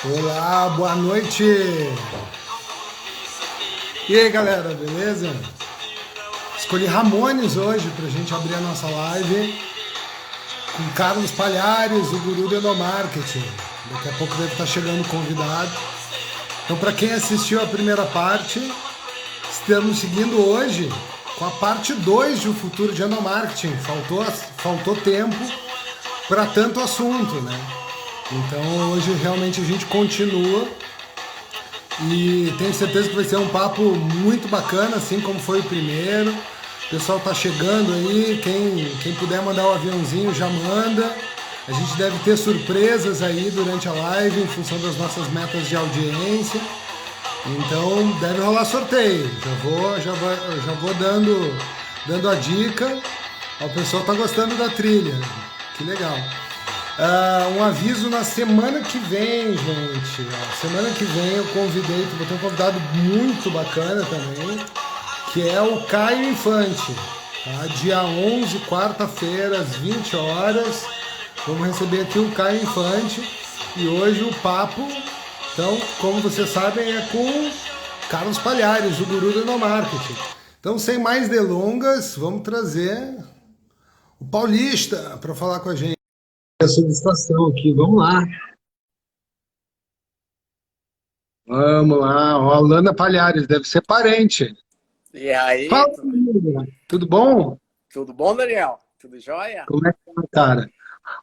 Olá, boa noite! E aí galera, beleza? Escolhi Ramones hoje pra gente abrir a nossa live com Carlos Palhares, o guru do endomarketing. Daqui a pouco deve estar chegando convidado. Então, para quem assistiu a primeira parte, estamos seguindo hoje com a parte 2 de O Futuro de Endomarketing. Faltou tempo para tanto assunto, né? Então, hoje realmente a gente continua. E tenho certeza que vai ser um papo muito bacana, assim como foi o primeiro. O pessoal tá chegando aí, quem puder mandar um aviãozinho já manda. A gente deve ter surpresas aí durante a live em função das nossas metas de audiência. Então deve rolar sorteio. Já vou dando a dica. O pessoal tá gostando da trilha. Que legal. Um aviso na semana que vem, gente. Semana que vem eu vou ter um convidado muito bacana também, que é o Caio Infante. Tá? Dia 11, quarta-feira, às 20 horas. Vamos receber aqui o Caio Infante. E hoje o papo, então, como vocês sabem, é com Carlos Palhares, o guru do endomarketing. Então, sem mais delongas, vamos trazer o Paulista para falar com a gente. A solicitação aqui, vamos lá. Vamos lá, ó, Alana Palhares, deve ser parente. E aí, Fala, amiga. Tudo bom? tudo bom, Daniel? Tudo jóia? Como é que tá, cara?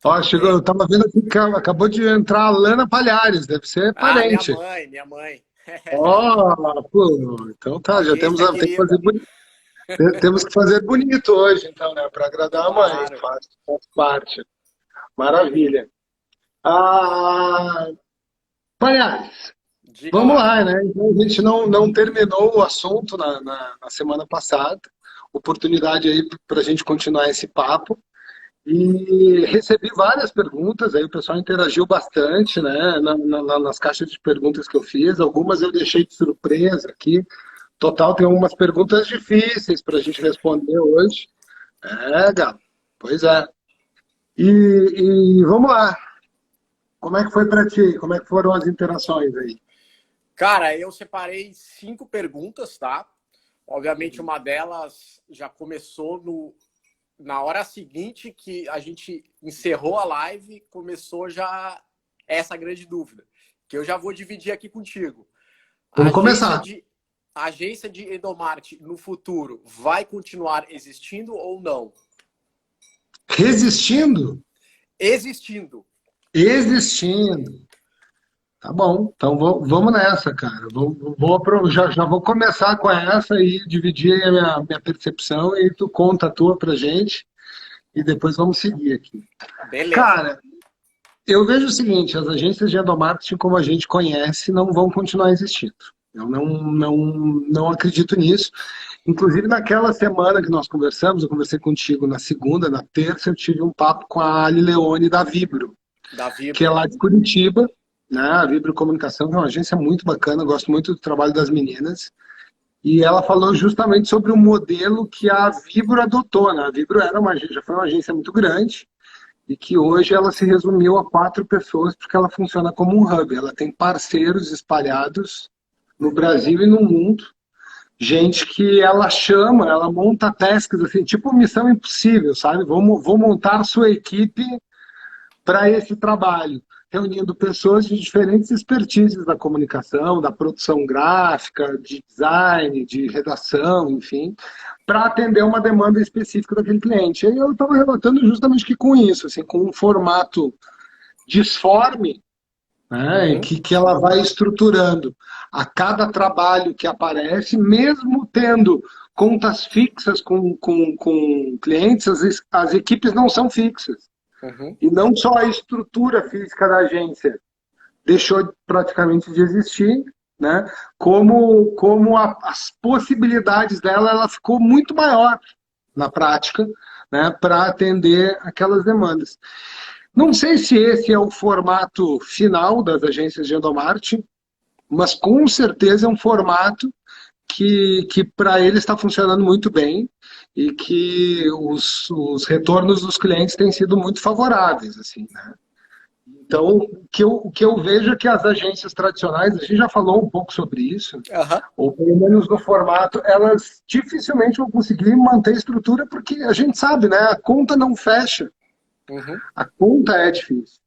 Ó, Tudo chegou, bem. eu tava vendo aqui que acabou de entrar a Alana Palhares, deve ser Ah, minha parente. mãe, minha mãe. Ó, pô, então tá, já temos, Audiência tem que fazer querida. bonito, temos que fazer bonito hoje, então, né, para agradar a mãe, Claro. faz parte. Maravilha. Ah, Palhares, Diga vamos lá. lá, né? Então, a gente não terminou o assunto na semana passada. Oportunidade aí para a gente continuar esse papo. E recebi várias perguntas, aí o pessoal interagiu bastante, né? Nas caixas de perguntas que eu fiz. Algumas eu deixei de surpresa aqui. Total, tem umas perguntas difíceis para a gente responder hoje. É, Galo. Pois é. E vamos lá. Como é que foi para ti? Como é que foram as interações aí? Cara, eu separei 5 perguntas, tá? Obviamente, uma delas já começou na hora seguinte que a gente encerrou a live, começou já essa grande dúvida, que eu já vou dividir aqui contigo. A Vamos agência começar. de, a agência de endomarketing no futuro vai continuar existindo ou não? Resistindo? Existindo. Existindo. Tá bom, então vamos nessa, cara. Já vou começar com essa e dividir a minha percepção e tu conta a tua pra gente e depois vamos seguir aqui. Beleza. Cara, eu vejo o seguinte, as agências de endomarketing como a gente conhece não vão continuar existindo. Eu não acredito nisso. Inclusive, naquela semana que nós conversamos, eu conversei contigo na segunda, na terça, eu tive um papo com a Ali Leone da Vibro, Da que é Vibro. lá de Curitiba, né? A Vibro Comunicação, que é uma agência muito bacana, eu gosto muito do trabalho das meninas. E ela falou justamente sobre o modelo que a Vibro adotou, né? A Vibro já foi uma agência muito grande e que hoje ela se resumiu a 4 pessoas porque ela funciona como um hub. Ela tem parceiros espalhados no Brasil e no mundo, gente que ela chama, ela monta tasks assim, tipo Missão Impossível, sabe? Vou montar sua equipe para esse trabalho, reunindo pessoas de diferentes expertises da comunicação, da produção gráfica, de design, de redação, enfim, para atender uma demanda específica daquele cliente. E eu estava relatando justamente que com isso, assim, com um formato disforme, né, Uhum. que ela vai estruturando a cada trabalho que aparece, mesmo tendo contas fixas com clientes, as equipes não são fixas. Uhum. E não só a estrutura física da agência deixou praticamente de existir, né? Como as possibilidades dela, ela ficou muito maior na prática, né? Para atender aquelas demandas. Não sei se esse é o formato final das agências de endomarketing, mas com certeza é um formato que para ele está funcionando muito bem e que os retornos dos clientes têm sido muito favoráveis, assim, né? Então, o que eu vejo é que as agências tradicionais, a gente já falou um pouco sobre isso, Aham. ou pelo menos no formato, elas dificilmente vão conseguir manter a estrutura, porque a gente sabe, né? A conta não fecha, Uhum. a conta é difícil.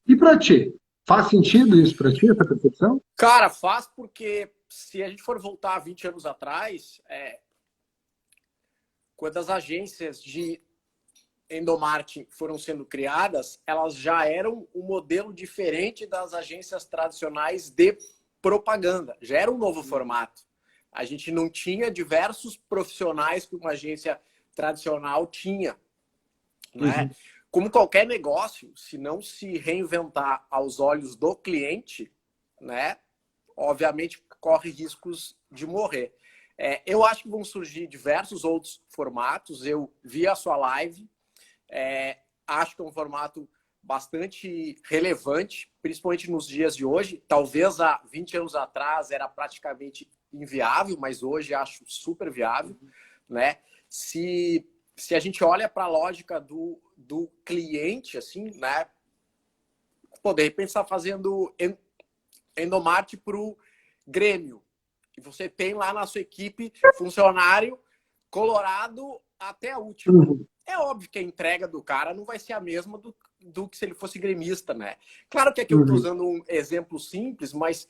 E para ti? Faz sentido isso para ti, essa percepção? Cara, faz porque se a gente for voltar 20 anos atrás, quando as agências de endomarketing foram sendo criadas, elas já eram um modelo diferente das agências tradicionais de propaganda. Já era um novo formato. A gente não tinha diversos profissionais que uma agência tradicional tinha, né? Uhum. Como qualquer negócio, se não se reinventar aos olhos do cliente, né? Obviamente corre riscos de morrer. Eu acho que vão surgir diversos outros formatos. Eu vi a sua live, acho que é um formato bastante relevante, principalmente nos dias de hoje. Talvez há 20 anos atrás era praticamente inviável, mas hoje acho super viável, né? Se a gente olha para a lógica do cliente, assim, né? Pô, de repente está fazendo endomarketing para o Grêmio. E você tem lá na sua equipe funcionário colorado até a última. Uhum. É óbvio que a entrega do cara não vai ser a mesma do que se ele fosse gremista, né? Claro que aqui eu estou Uhum. usando um exemplo simples, mas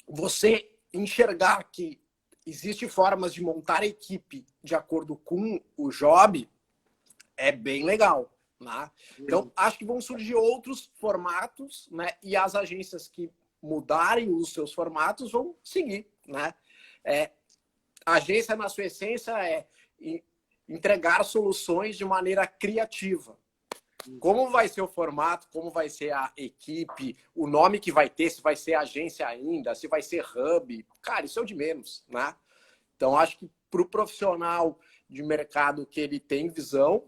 você enxergar que existem formas de montar a equipe de acordo com o job é bem legal, né? Então, acho que vão surgir outros formatos, né? E as agências que mudarem os seus formatos vão seguir, né? A agência, na sua essência, é entregar soluções de maneira criativa. Como vai ser o formato, como vai ser a equipe, o nome que vai ter, se vai ser agência ainda, se vai ser hub, cara, isso é o de menos, né? Então, acho que para o profissional de mercado que ele tem visão,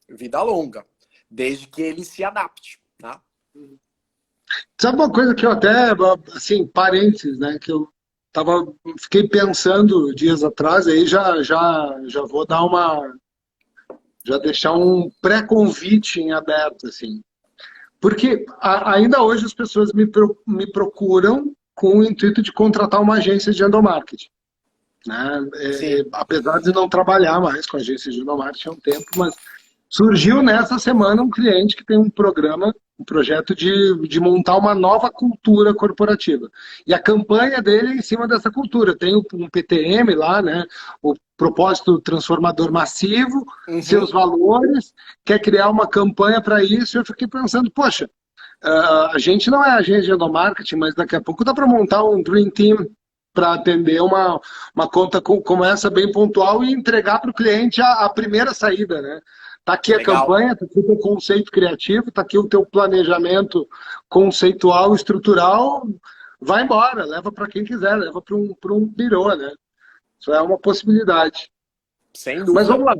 vida longa, desde que ele se adapte, tá? Sabe uma coisa que eu até, assim, parênteses, né, que eu fiquei pensando dias atrás, aí já vou dar já deixar um pré-convite em aberto, assim. Porque ainda hoje as pessoas me procuram com o intuito de contratar uma agência de endomarketing, né? Sim. Apesar de não trabalhar mais com agências de endomarketing há um tempo, mas surgiu nessa semana um cliente que tem um programa, um projeto de montar uma nova cultura corporativa. E a campanha dele é em cima dessa cultura. Tem um PTM lá, né? O propósito transformador massivo, Uhum. seus valores, quer criar uma campanha para isso. E eu fiquei pensando, poxa, a gente não é agência de endomarketing, mas daqui a pouco dá para montar um Dream Team para atender uma conta como essa bem pontual e entregar para o cliente a primeira saída, né? Tá aqui a Legal. campanha, tá aqui o teu conceito criativo, tá aqui o teu planejamento conceitual, estrutural, vai embora, leva para quem quiser, leva para um birô, né? Isso é uma possibilidade. Sem Mas dúvida. vamos lá.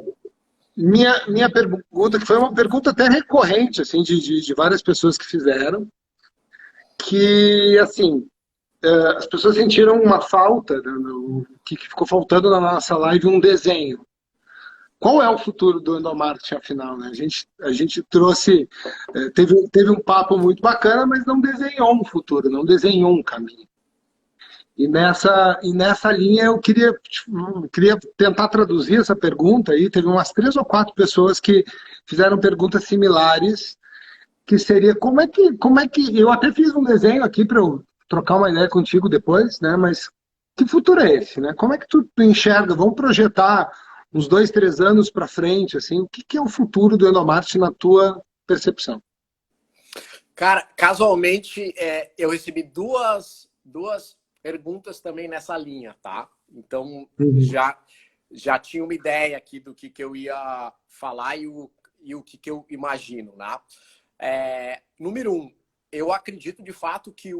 Minha pergunta, que foi uma pergunta até recorrente, assim, de várias pessoas que fizeram, que, assim, as pessoas sentiram uma falta, né, que ficou faltando na nossa live um desenho. Qual é o futuro do endomarketing, afinal? Né? A gente trouxe, teve um papo muito bacana, mas não desenhou um futuro, não desenhou um caminho. E nessa linha eu queria tentar traduzir essa pergunta aí. Teve umas 3 ou 4 pessoas que fizeram perguntas similares, que seria como é que eu até fiz um desenho aqui para eu trocar uma ideia contigo depois, né? Mas que futuro é esse, né? Como é que tu enxerga? Vamos projetar uns 2, 3 anos para frente, assim, o que é o futuro do endomarketing na tua percepção? Cara, casualmente, eu recebi duas perguntas também nessa linha, tá? Então, Uhum. já tinha uma ideia aqui do que eu ia falar e o que eu imagino, né? Número um, eu acredito de fato que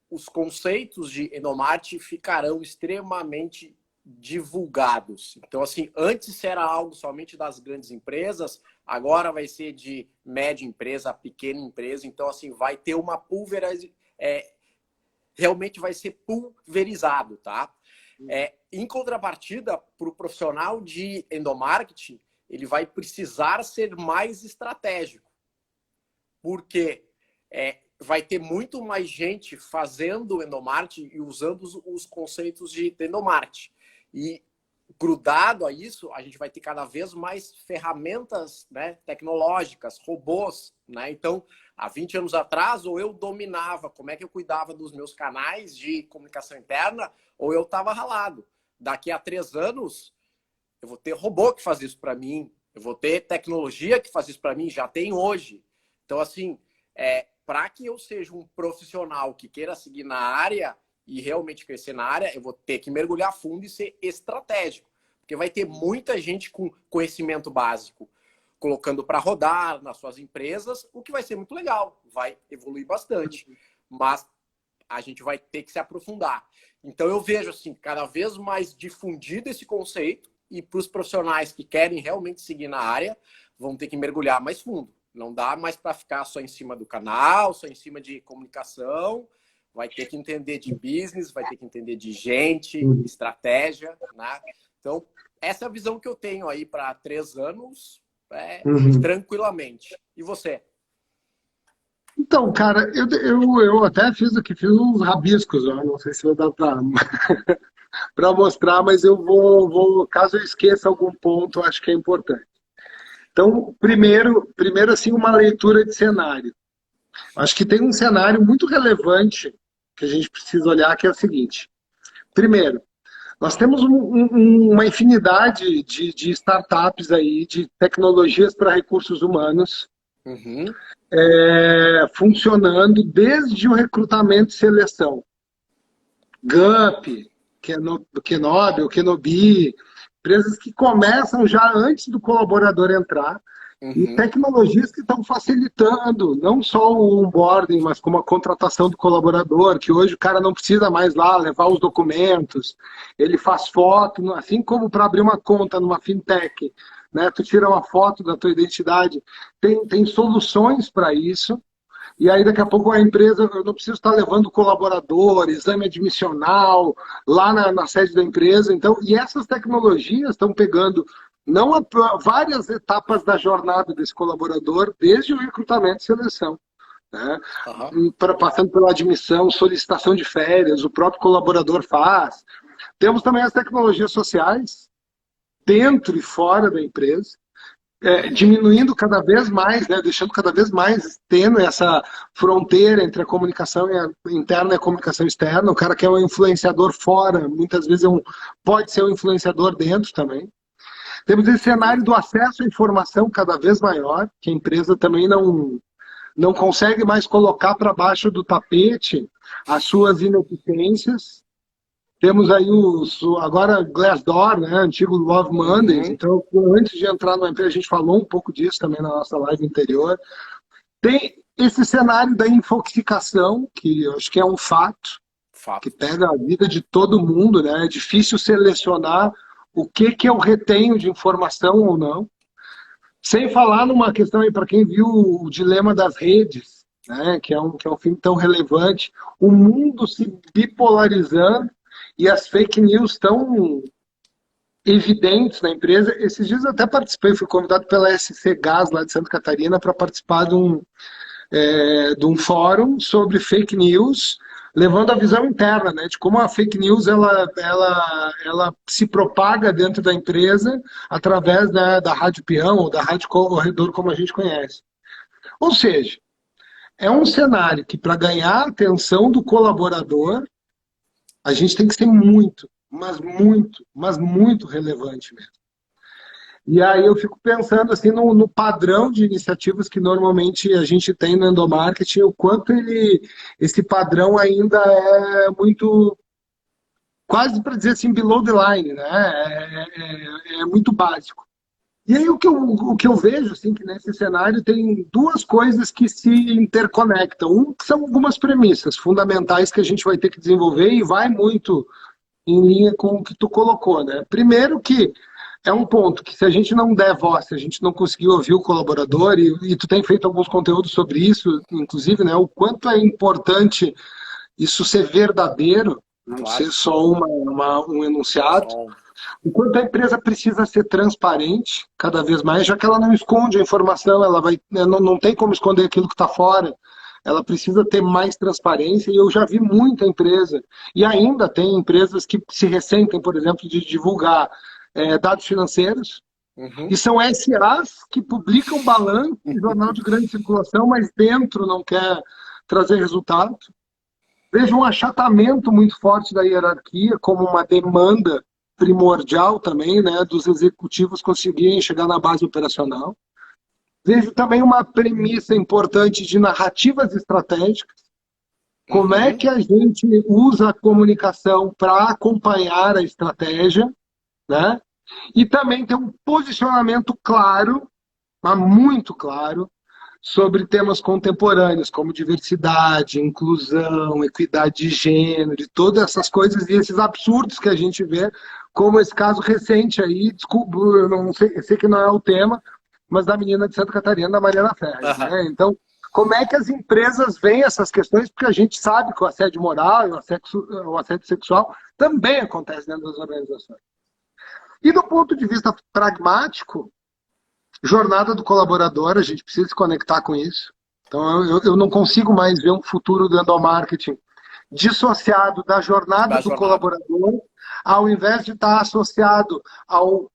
os conceitos de endomarketing ficarão extremamente divulgados. Então, assim, antes era algo somente das grandes empresas, agora vai ser de média empresa a pequena empresa. Então, assim, vai ter uma pulverização, realmente vai ser pulverizado, tá? Em contrapartida, para o profissional de endomarketing, ele vai precisar ser mais estratégico. Por quê? vai ter muito mais gente fazendo endomarketing e usando os conceitos de endomarketing. E grudado a isso, a gente vai ter cada vez mais ferramentas, né, tecnológicas, robôs, né? Então, há 20 anos atrás, ou eu dominava como é que eu cuidava dos meus canais de comunicação interna, ou eu estava ralado. Daqui a 3 anos, eu vou ter robô que faz isso para mim, eu vou ter tecnologia que faz isso para mim, já tem hoje. Então, assim, para que eu seja um profissional que queira seguir na área e realmente crescer na área, eu vou ter que mergulhar fundo e ser estratégico. Porque vai ter muita gente com conhecimento básico colocando para rodar nas suas empresas, o que vai ser muito legal, vai evoluir bastante. Mas a gente vai ter que se aprofundar. Então eu vejo assim, cada vez mais difundido esse conceito e para os profissionais que querem realmente seguir na área, vão ter que mergulhar mais fundo. Não dá mais para ficar só em cima do canal, só em cima de comunicação. Vai ter que entender de business, vai ter que entender de gente, estratégia, né? Então, essa é a visão que eu tenho aí para 3 anos, tranquilamente. E você? Então, cara, eu até fiz uns rabiscos, ó, não sei se vai dar para mostrar, mas eu vou, caso eu esqueça algum ponto, eu acho que é importante. Então, primeiro assim, uma leitura de cenário. Acho que tem um cenário muito relevante que a gente precisa olhar, que é o seguinte. Primeiro, nós temos uma infinidade de startups aí, de tecnologias para recursos humanos, funcionando desde o recrutamento e seleção. GUP, Kenobi, Kenobi, empresas que começam já antes do colaborador entrar, e tecnologias que estão facilitando não só o onboarding, mas como a contratação do colaborador, que hoje o cara não precisa mais lá levar os documentos, ele faz foto, assim como para abrir uma conta numa fintech, né? Tu tira uma foto da tua identidade, tem soluções para isso. E aí, daqui a pouco, a empresa, eu não preciso estar levando colaborador, exame admissional, lá na sede da empresa. Então, e essas tecnologias estão pegando várias etapas da jornada desse colaborador, desde o recrutamento e seleção. Né? Passando pela admissão, solicitação de férias, o próprio colaborador faz. Temos também as tecnologias sociais, dentro e fora da empresa. Diminuindo cada vez mais, né, deixando cada vez mais tênue essa fronteira entre a comunicação interna e a comunicação externa. O cara que é um influenciador fora, muitas vezes pode ser um influenciador dentro também. Temos esse cenário do acesso à informação cada vez maior, que a empresa também não consegue mais colocar para baixo do tapete as suas ineficiências. Temos aí agora Glassdoor, né, antigo Love Mondays. Então, antes de entrar na empresa, a gente falou um pouco disso também na nossa live anterior. Tem esse cenário da infoxicação, que eu acho que é um fato, que pega a vida de todo mundo, né? É difícil selecionar o que eu retenho de informação ou não. Sem falar numa questão aí, para quem viu o Dilema das Redes, né, que é um filme tão relevante, o mundo se bipolarizando, e as fake news tão evidentes na empresa. Esses dias eu até participei, fui convidado pela SC Gás lá de Santa Catarina para participar de um fórum sobre fake news, levando a visão interna, né, de como a fake news ela se propaga dentro da empresa através da Rádio Peão ou da Rádio Corredor, como a gente conhece. Ou seja, é um cenário que, para ganhar a atenção do colaborador, a gente tem que ser muito, mas muito relevante mesmo. E aí eu fico pensando assim no padrão de iniciativas que normalmente a gente tem no endomarketing, o quanto esse padrão ainda é muito, quase para dizer assim, below the line, né? É muito básico. E aí o que eu vejo, assim, que nesse cenário tem duas coisas que se interconectam. Que são algumas premissas fundamentais que a gente vai ter que desenvolver e vai muito em linha com o que tu colocou, né? Primeiro que é um ponto que se a gente não der voz, se a gente não conseguir ouvir o colaborador, e tu tem feito alguns conteúdos sobre isso, inclusive, né? O quanto é importante isso ser verdadeiro, não ser só um enunciado. O quanto a empresa precisa ser transparente cada vez mais, já que ela não esconde a informação, ela não tem como esconder aquilo que está fora. ela precisa ter mais transparência, e eu já vi muita empresa, e ainda tem empresas que se ressentem, por exemplo, de divulgar dados financeiros, e são SAs que publicam balanço em jornal de grande circulação, mas dentro não quer trazer resultado. Vejo um achatamento muito forte da hierarquia como uma demanda primordial também, né, dos executivos conseguirem chegar na base operacional. Vejo também uma premissa importante de narrativas estratégicas. Como é que a gente usa a comunicação para acompanhar a estratégia, né? E também tem um posicionamento claro, mas muito claro, sobre temas contemporâneos, como diversidade, inclusão, equidade de gênero, de todas essas coisas e esses absurdos que a gente vê, como esse caso recente aí, desculpa, eu não sei, eu sei que não é o tema, mas da menina de Santa Catarina, da Mariana Ferreira. Né? Então, como é que as empresas veem essas questões? Porque a gente sabe que o assédio moral e o assédio sexual também acontece dentro das organizações. E do ponto de vista pragmático, jornada do colaborador, a gente precisa se conectar com isso. Então, eu não consigo mais ver um futuro do endomarketing dissociado da jornada do colaborador, ao invés de estar associado ao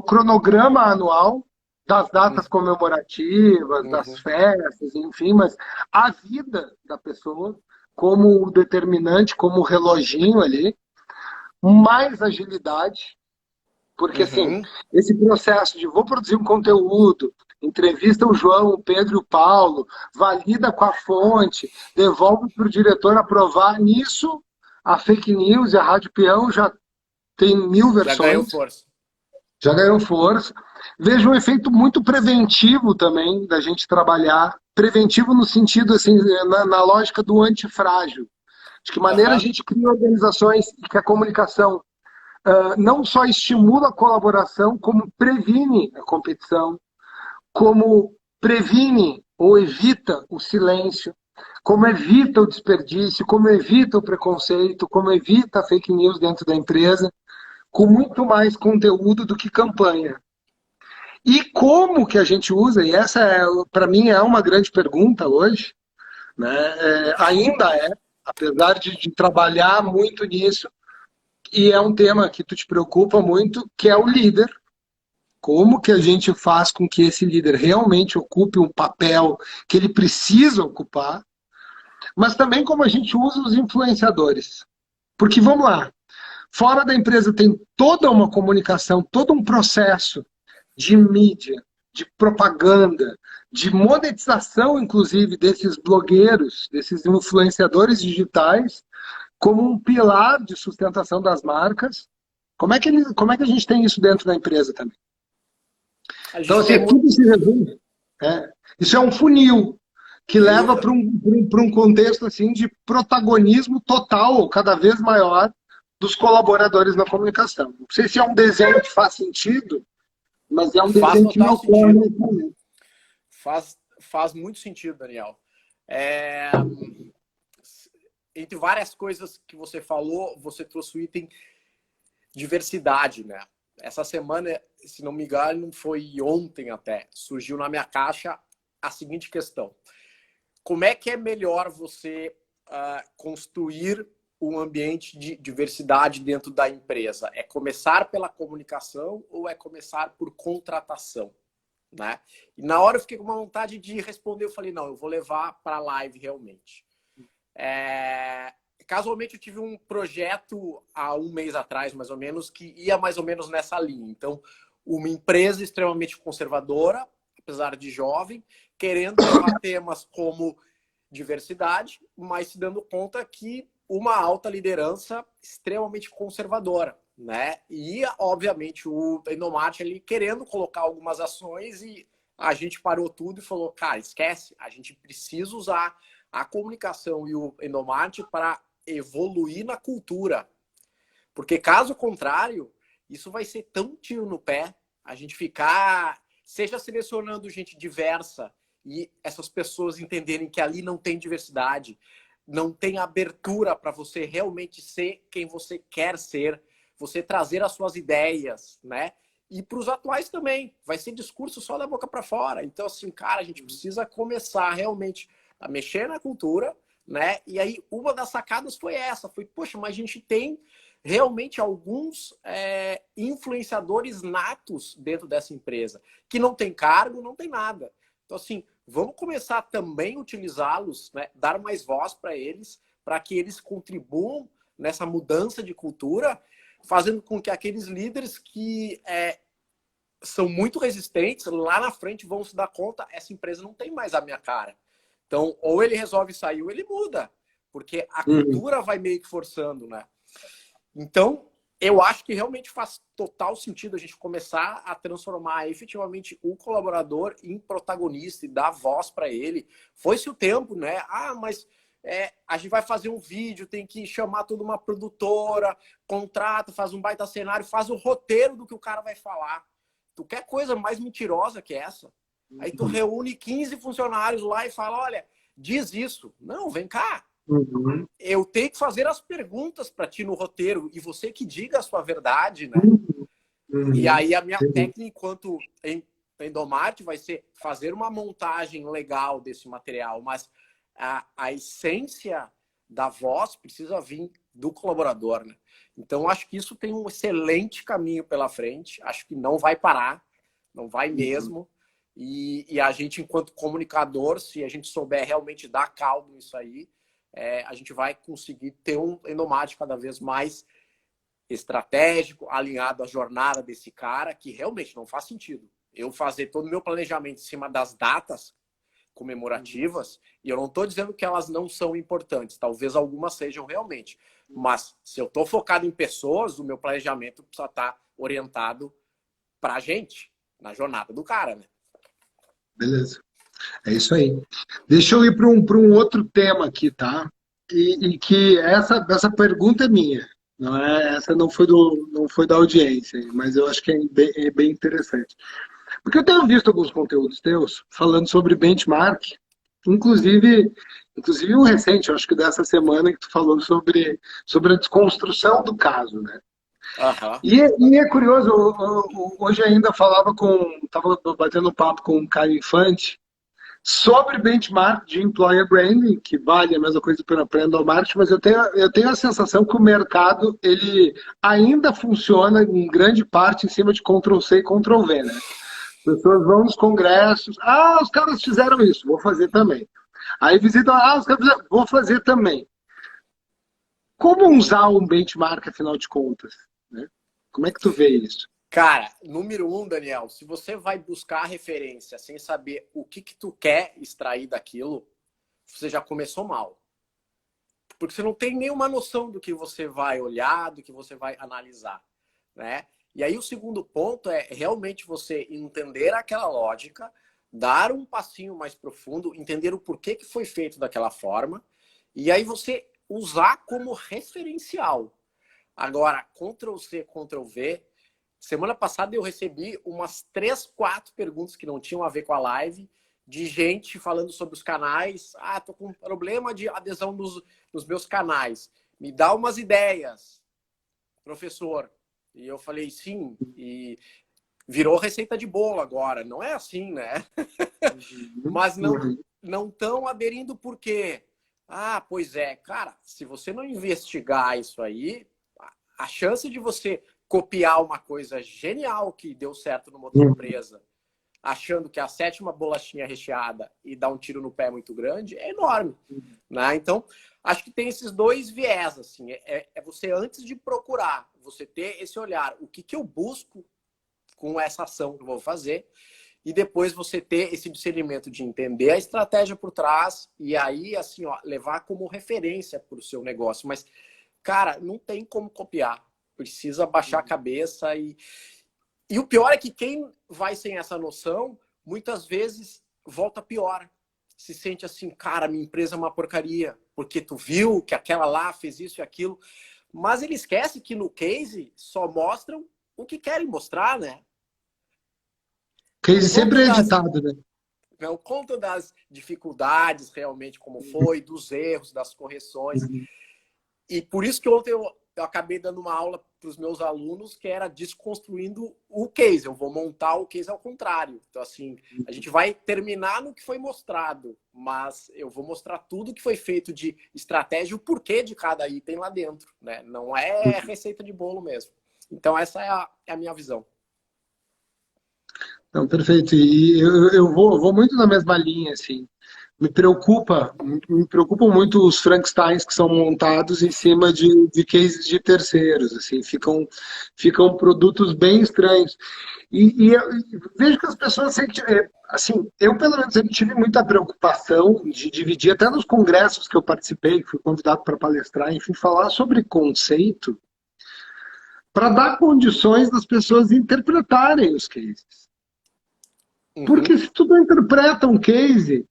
cronograma anual das datas comemorativas, das festas, enfim, mas a vida da pessoa como determinante, como reloginho ali, mais agilidade. Porque, assim, esse processo de vou produzir um conteúdo, entrevista o João, o Pedro e o Paulo, valida com a fonte, devolve para o diretor aprovar, nisso a fake news e a Rádio Peão já tem 1000 versões. Já ganhou força. Já ganhou força. Vejo um efeito muito preventivo também da gente trabalhar. Preventivo no sentido, assim, na lógica do antifrágil. De que maneira a gente cria organizações e que a comunicação não só estimula a colaboração, como previne a competição, como previne ou evita o silêncio, como evita o desperdício, como evita o preconceito, como evita a fake news dentro da empresa, com muito mais conteúdo do que campanha. E como que a gente usa, e essa para mim é uma grande pergunta hoje, né? Ainda apesar de trabalhar muito nisso, e é um tema que tu te preocupa muito, que é o líder. Como que a gente faz com que esse líder realmente ocupe um papel que ele precisa ocupar, mas também como a gente usa os influenciadores. Porque, vamos lá, fora da empresa tem toda uma comunicação, todo um processo de mídia, de propaganda, de monetização, inclusive, desses blogueiros, desses influenciadores digitais, como um pilar de sustentação das marcas. Como é que a gente tem isso dentro da empresa também? Então, assim, tudo se resume. Isso é um funil que leva para um contexto assim, de protagonismo total, cada vez maior, dos colaboradores na comunicação. Não sei se é um desenho que faz sentido, mas é um desenho que não ocorre nesse momento. Faz muito sentido, Daniel. Entre várias coisas que você falou, você trouxe o item diversidade, né? Essa semana, se não me engano, foi ontem até, surgiu na minha caixa a seguinte questão. Como é que é melhor você construir um ambiente de diversidade dentro da empresa? É começar pela comunicação ou é começar por contratação? Né? E na hora eu fiquei com uma vontade de responder, eu falei, não, eu vou levar para a live realmente. Casualmente eu tive um projeto há um mês atrás, mais ou menos, que ia mais ou menos nessa linha. Então, uma empresa extremamente conservadora, apesar de jovem, querendo levar temas como diversidade, mas se dando conta que uma alta liderança extremamente conservadora, né? E, obviamente, o Endomart ali querendo colocar algumas ações e a gente parou tudo e falou, cara, esquece, a gente precisa usar a comunicação e o Endomart para evoluir na cultura. Porque, caso contrário, isso vai ser tão tiro no pé, a gente ficar, seja selecionando gente diversa e essas pessoas entenderem que ali não tem diversidade, não tem abertura para você realmente ser quem você quer ser, você trazer as suas ideias, né? E para os atuais também, vai ser discurso só da boca para fora. Então, assim, cara, a gente precisa começar realmente a mexer na cultura, né? E aí uma das sacadas foi essa, foi, poxa, mas a gente tem realmente alguns influenciadores natos dentro dessa empresa, que não tem cargo, não tem nada. Então, assim, vamos começar também a utilizá-los, né? Dar mais voz para eles, para que eles contribuam nessa mudança de cultura, fazendo com que aqueles líderes que são muito resistentes, lá na frente vão se dar conta, essa empresa não tem mais a minha cara. Então, ou ele resolve sair ou ele muda, porque a cultura vai meio que forçando, né? Então, eu acho que realmente faz total sentido a gente começar a transformar efetivamente o colaborador em protagonista e dar voz para ele. Foi-se o tempo, né? Ah, mas a gente vai fazer um vídeo, tem que chamar toda uma produtora, contrata, faz um baita cenário, faz o roteiro do que o cara vai falar. Tu quer coisa mais mentirosa que essa? Aí tu reúne 15 funcionários lá e fala, olha, diz isso. Não, vem cá. Eu tenho que fazer as perguntas para ti no roteiro e você que diga a sua verdade, né? E aí a minha técnica enquanto Endomarte vai ser fazer uma montagem legal desse material, mas a essência da voz precisa vir do colaborador, né? Então, acho que isso tem um excelente caminho pela frente. Acho que não vai parar, não vai mesmo. E a gente, enquanto comunicador, se a gente souber realmente dar caldo nisso aí, a gente vai conseguir ter um Endomarte cada vez mais estratégico, alinhado à jornada desse cara, que realmente não faz sentido. Eu fazer todo o meu planejamento em cima das datas comemorativas, e eu não estou dizendo que elas não são importantes, talvez algumas sejam realmente, mas se eu estou focado em pessoas, o meu planejamento precisa estar orientado para a gente, na jornada do cara, né? Beleza. É isso aí. Deixa eu ir para um outro tema aqui, tá? E que essa pergunta é minha. Não é, essa não foi da audiência, mas eu acho que é bem interessante. Porque eu tenho visto alguns conteúdos teus falando sobre benchmark, inclusive um recente, eu acho que dessa semana, que tu falou sobre a desconstrução do caso, né? E é curioso, hoje ainda estava batendo um papo com o Caio Infante sobre benchmark de employer branding, que vale a mesma coisa para endomarketing, mas eu tenho a sensação que o mercado ele ainda funciona em grande parte em cima de Ctrl+C e Ctrl+V, né? As pessoas vão nos congressos, os caras fizeram isso, vou fazer também. Aí visitam, os caras fizeram, vou fazer também. Como usar um benchmark, afinal de contas? Né? Como é que tu vê isso? Cara, número 1, Daniel, se você vai buscar a referência sem saber o que tu quer extrair daquilo, você já começou mal. Porque você não tem nenhuma noção do que você vai olhar, do que você vai analisar, né? E aí o segundo ponto é realmente você entender aquela lógica, dar um passinho mais profundo, entender o porquê que foi feito daquela forma, e aí você usar como referencial. Agora, Ctrl+C, Ctrl+V, semana passada eu recebi umas 3, 4 perguntas que não tinham a ver com a live, de gente falando sobre os canais. Tô com um problema de adesão nos meus canais. Me dá umas ideias, professor. E eu falei, sim, e virou receita de bolo agora. Não é assim, né? Mas não estão aderindo por quê? Pois é. Cara, se você não investigar isso aí, a chance de você copiar uma coisa genial que deu certo numa outra empresa, achando que é a 7ª bolachinha recheada e dar um tiro no pé muito grande, é enorme. Né? Então, acho que tem esses dois viés. Assim, é você, antes de procurar, você ter esse olhar, o que eu busco com essa ação que eu vou fazer, e depois você ter esse discernimento de entender a estratégia por trás e aí, assim, levar como referência para o seu negócio. Mas, cara, não tem como copiar. Precisa baixar a cabeça e o pior é que quem vai sem essa noção, muitas vezes volta pior. Se sente assim, cara, minha empresa é uma porcaria, porque tu viu que aquela lá fez isso e aquilo. Mas ele esquece que no case só mostram o que querem mostrar, né? Case sempre é editado, né? Não conta das dificuldades realmente, como foi, dos erros, das correções. E por isso que ontem eu eu acabei dando uma aula para os meus alunos que era desconstruindo o case. Eu vou montar o case ao contrário. Então, assim, a gente vai terminar no que foi mostrado, mas eu vou mostrar tudo que foi feito de estratégia, o porquê de cada item lá dentro, né? Não é receita de bolo mesmo. Então, essa é a minha visão. Não, perfeito. E eu vou muito na mesma linha, assim. Me preocupam muito os Frankensteins que são montados em cima de cases de terceiros, assim, ficam produtos bem estranhos. E eu vejo que as pessoas sempre, assim, eu pelo menos sempre tive muita preocupação de dividir, até nos congressos que eu participei, que fui convidado para palestrar, enfim, falar sobre conceito, para dar condições das pessoas interpretarem os cases. Porque se tu não interpreta um case,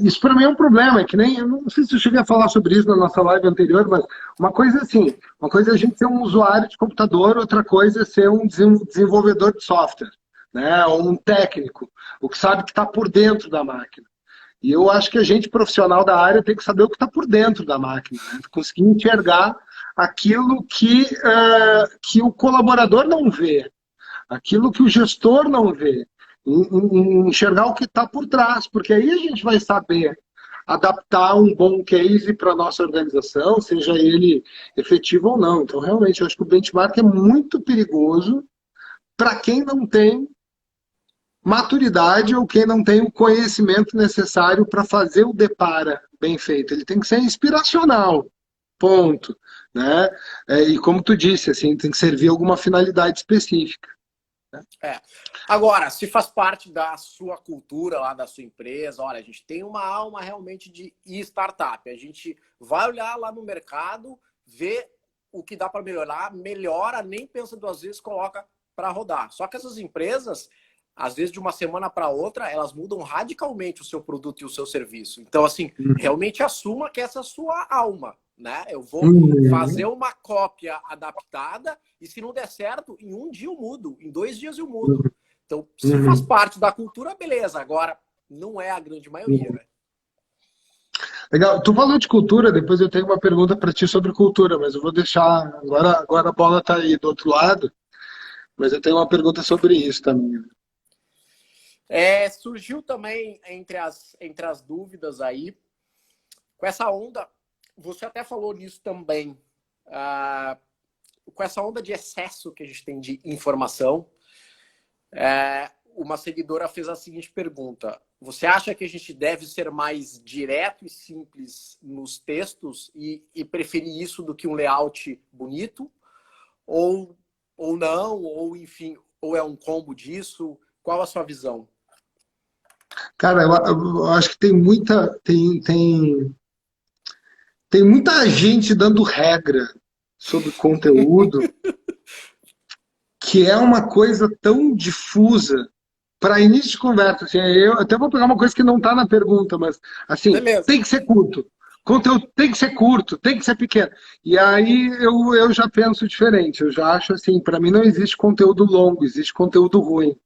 isso para mim é um problema, é que nem, eu não sei se eu cheguei a falar sobre isso na nossa live anterior, mas uma coisa assim, uma coisa é a gente ser um usuário de computador, outra coisa é ser um desenvolvedor de software, né, ou um técnico, o que sabe que está por dentro da máquina. E eu acho que a gente, profissional da área, tem que saber o que está por dentro da máquina, né, conseguir enxergar aquilo que o colaborador não vê, aquilo que o gestor não vê, enxergar o que está por trás, porque aí a gente vai saber adaptar um bom case para a nossa organização, seja ele efetivo ou não. Então, realmente, eu acho que o benchmark é muito perigoso para quem não tem maturidade ou quem não tem o conhecimento necessário para fazer o depara bem feito. Ele tem que ser inspiracional, ponto. Né? E como tu disse, assim, tem que servir alguma finalidade específica. Agora, se faz parte da sua cultura lá da sua empresa, olha, a gente tem uma alma realmente de startup. A gente vai olhar lá no mercado, vê o que dá para melhorar, melhora, nem pensa duas vezes, coloca para rodar. Só que essas empresas, às vezes de uma semana para outra, elas mudam radicalmente o seu produto e o seu serviço. Então, assim, realmente assuma que essa é a sua alma. Né? Eu vou fazer uma cópia adaptada e se não der certo, em um dia eu mudo, em 2 dias eu mudo. Então, se faz parte da cultura, beleza. Agora, não é a grande maioria. Né? Legal. Tu falou de cultura, depois eu tenho uma pergunta para ti sobre cultura, mas eu vou deixar. Agora a bola está aí do outro lado, mas eu tenho uma pergunta sobre isso também. Surgiu também entre as dúvidas aí, com essa onda. Você até falou nisso também. Com essa onda de excesso que a gente tem de informação, uma seguidora fez a seguinte pergunta. Você acha que a gente deve ser mais direto e simples nos textos e preferir isso do que um layout bonito? Ou não? Ou, enfim, ou é um combo disso? Qual a sua visão? Cara, eu acho que tem muita gente dando regra sobre conteúdo que é uma coisa tão difusa para início de conversa. Assim, eu até vou pegar uma coisa que não está na pergunta, mas assim, Beleza. Tem que ser curto. Conteúdo tem que ser curto, tem que ser pequeno. E aí eu já penso diferente. Eu já acho assim, para mim não existe conteúdo longo, existe conteúdo ruim.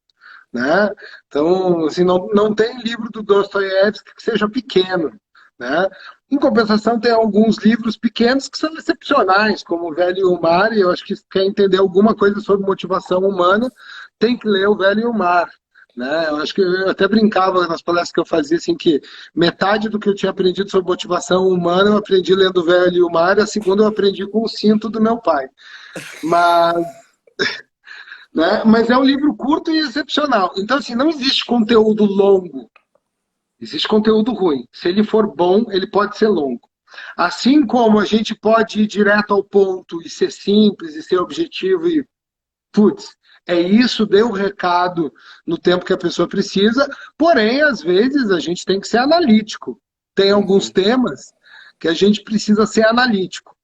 Né? Então, assim, não tem livro do Dostoiévski que seja pequeno. Né? Em compensação, tem alguns livros pequenos que são excepcionais, como O Velho e o Mar, e eu acho que se quer entender alguma coisa sobre motivação humana, tem que ler O Velho e o Mar. Né? Eu acho que eu até brincava nas palestras que eu fazia, assim, que metade do que eu tinha aprendido sobre motivação humana eu aprendi lendo O Velho e o Mar, e a segunda eu aprendi com o cinto do meu pai. Mas... Né? Mas é um livro curto e excepcional. Então, assim, não existe conteúdo longo. Existe conteúdo ruim. Se ele for bom, ele pode ser longo. Assim como a gente pode ir direto ao ponto e ser simples e ser objetivo e, putz, é isso, dê o recado no tempo que a pessoa precisa. Porém, às vezes, a gente tem que ser analítico. Tem alguns temas que a gente precisa ser analítico.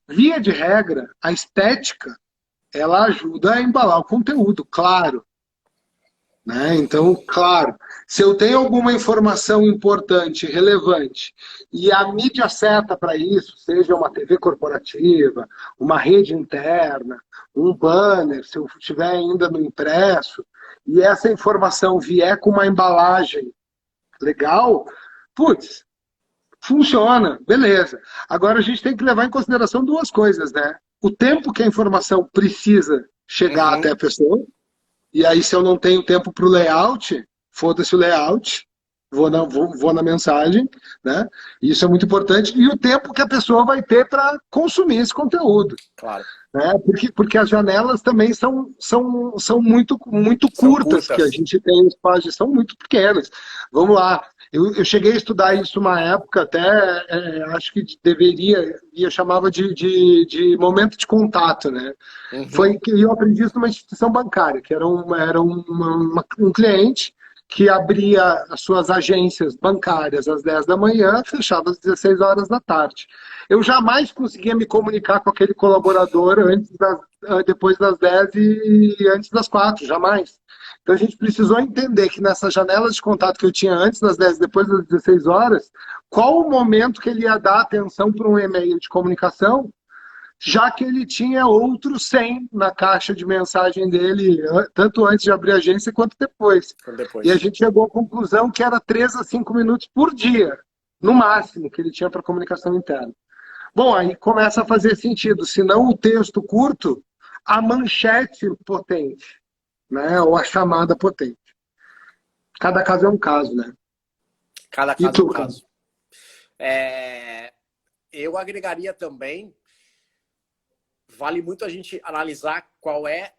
Via de regra, a estética ela ajuda a embalar o conteúdo, claro. Né? Então, claro, se eu tenho alguma informação importante, relevante, e a mídia certa para isso, seja uma TV corporativa, uma rede interna, um banner, se eu estiver ainda no impresso, e essa informação vier com uma embalagem legal, putz, Funciona, beleza. Agora a gente tem que levar em consideração duas coisas, né? O tempo que a informação precisa chegar até a pessoa, e aí se eu não tenho tempo para o layout, foda-se o layout, vou na mensagem, né? Isso é muito importante. E o tempo que a pessoa vai ter para consumir esse conteúdo. Claro. Né? Porque as janelas também são muito São curtas, que a curtas. gente tem espaço, são muito pequenas. Vamos lá. Eu cheguei a estudar isso uma época, até acho que eu chamava de momento de contato, né? Foi que eu aprendi isso numa instituição bancária, que era um cliente que abria as suas agências bancárias às 10 da manhã, fechava às 16 horas da tarde. Eu jamais conseguia me comunicar com aquele colaborador depois das 10 e antes das 4, jamais. Então a gente precisou entender que nessas janelas de contato que eu tinha antes das 10 e depois das 16 horas, qual o momento que ele ia dar atenção para um e-mail de comunicação, já que ele tinha outros 100 na caixa de mensagem dele, tanto antes de abrir a agência quanto depois. E a gente chegou à conclusão que era 3 a 5 minutos por dia, no máximo, que ele tinha para comunicação interna. Bom, aí começa a fazer sentido. Se não o texto curto, a manchete potente, né? Ou a chamada potente. Cada caso é um caso, né? Cada caso é um caso. Eu agregaria também, vale muito a gente analisar qual é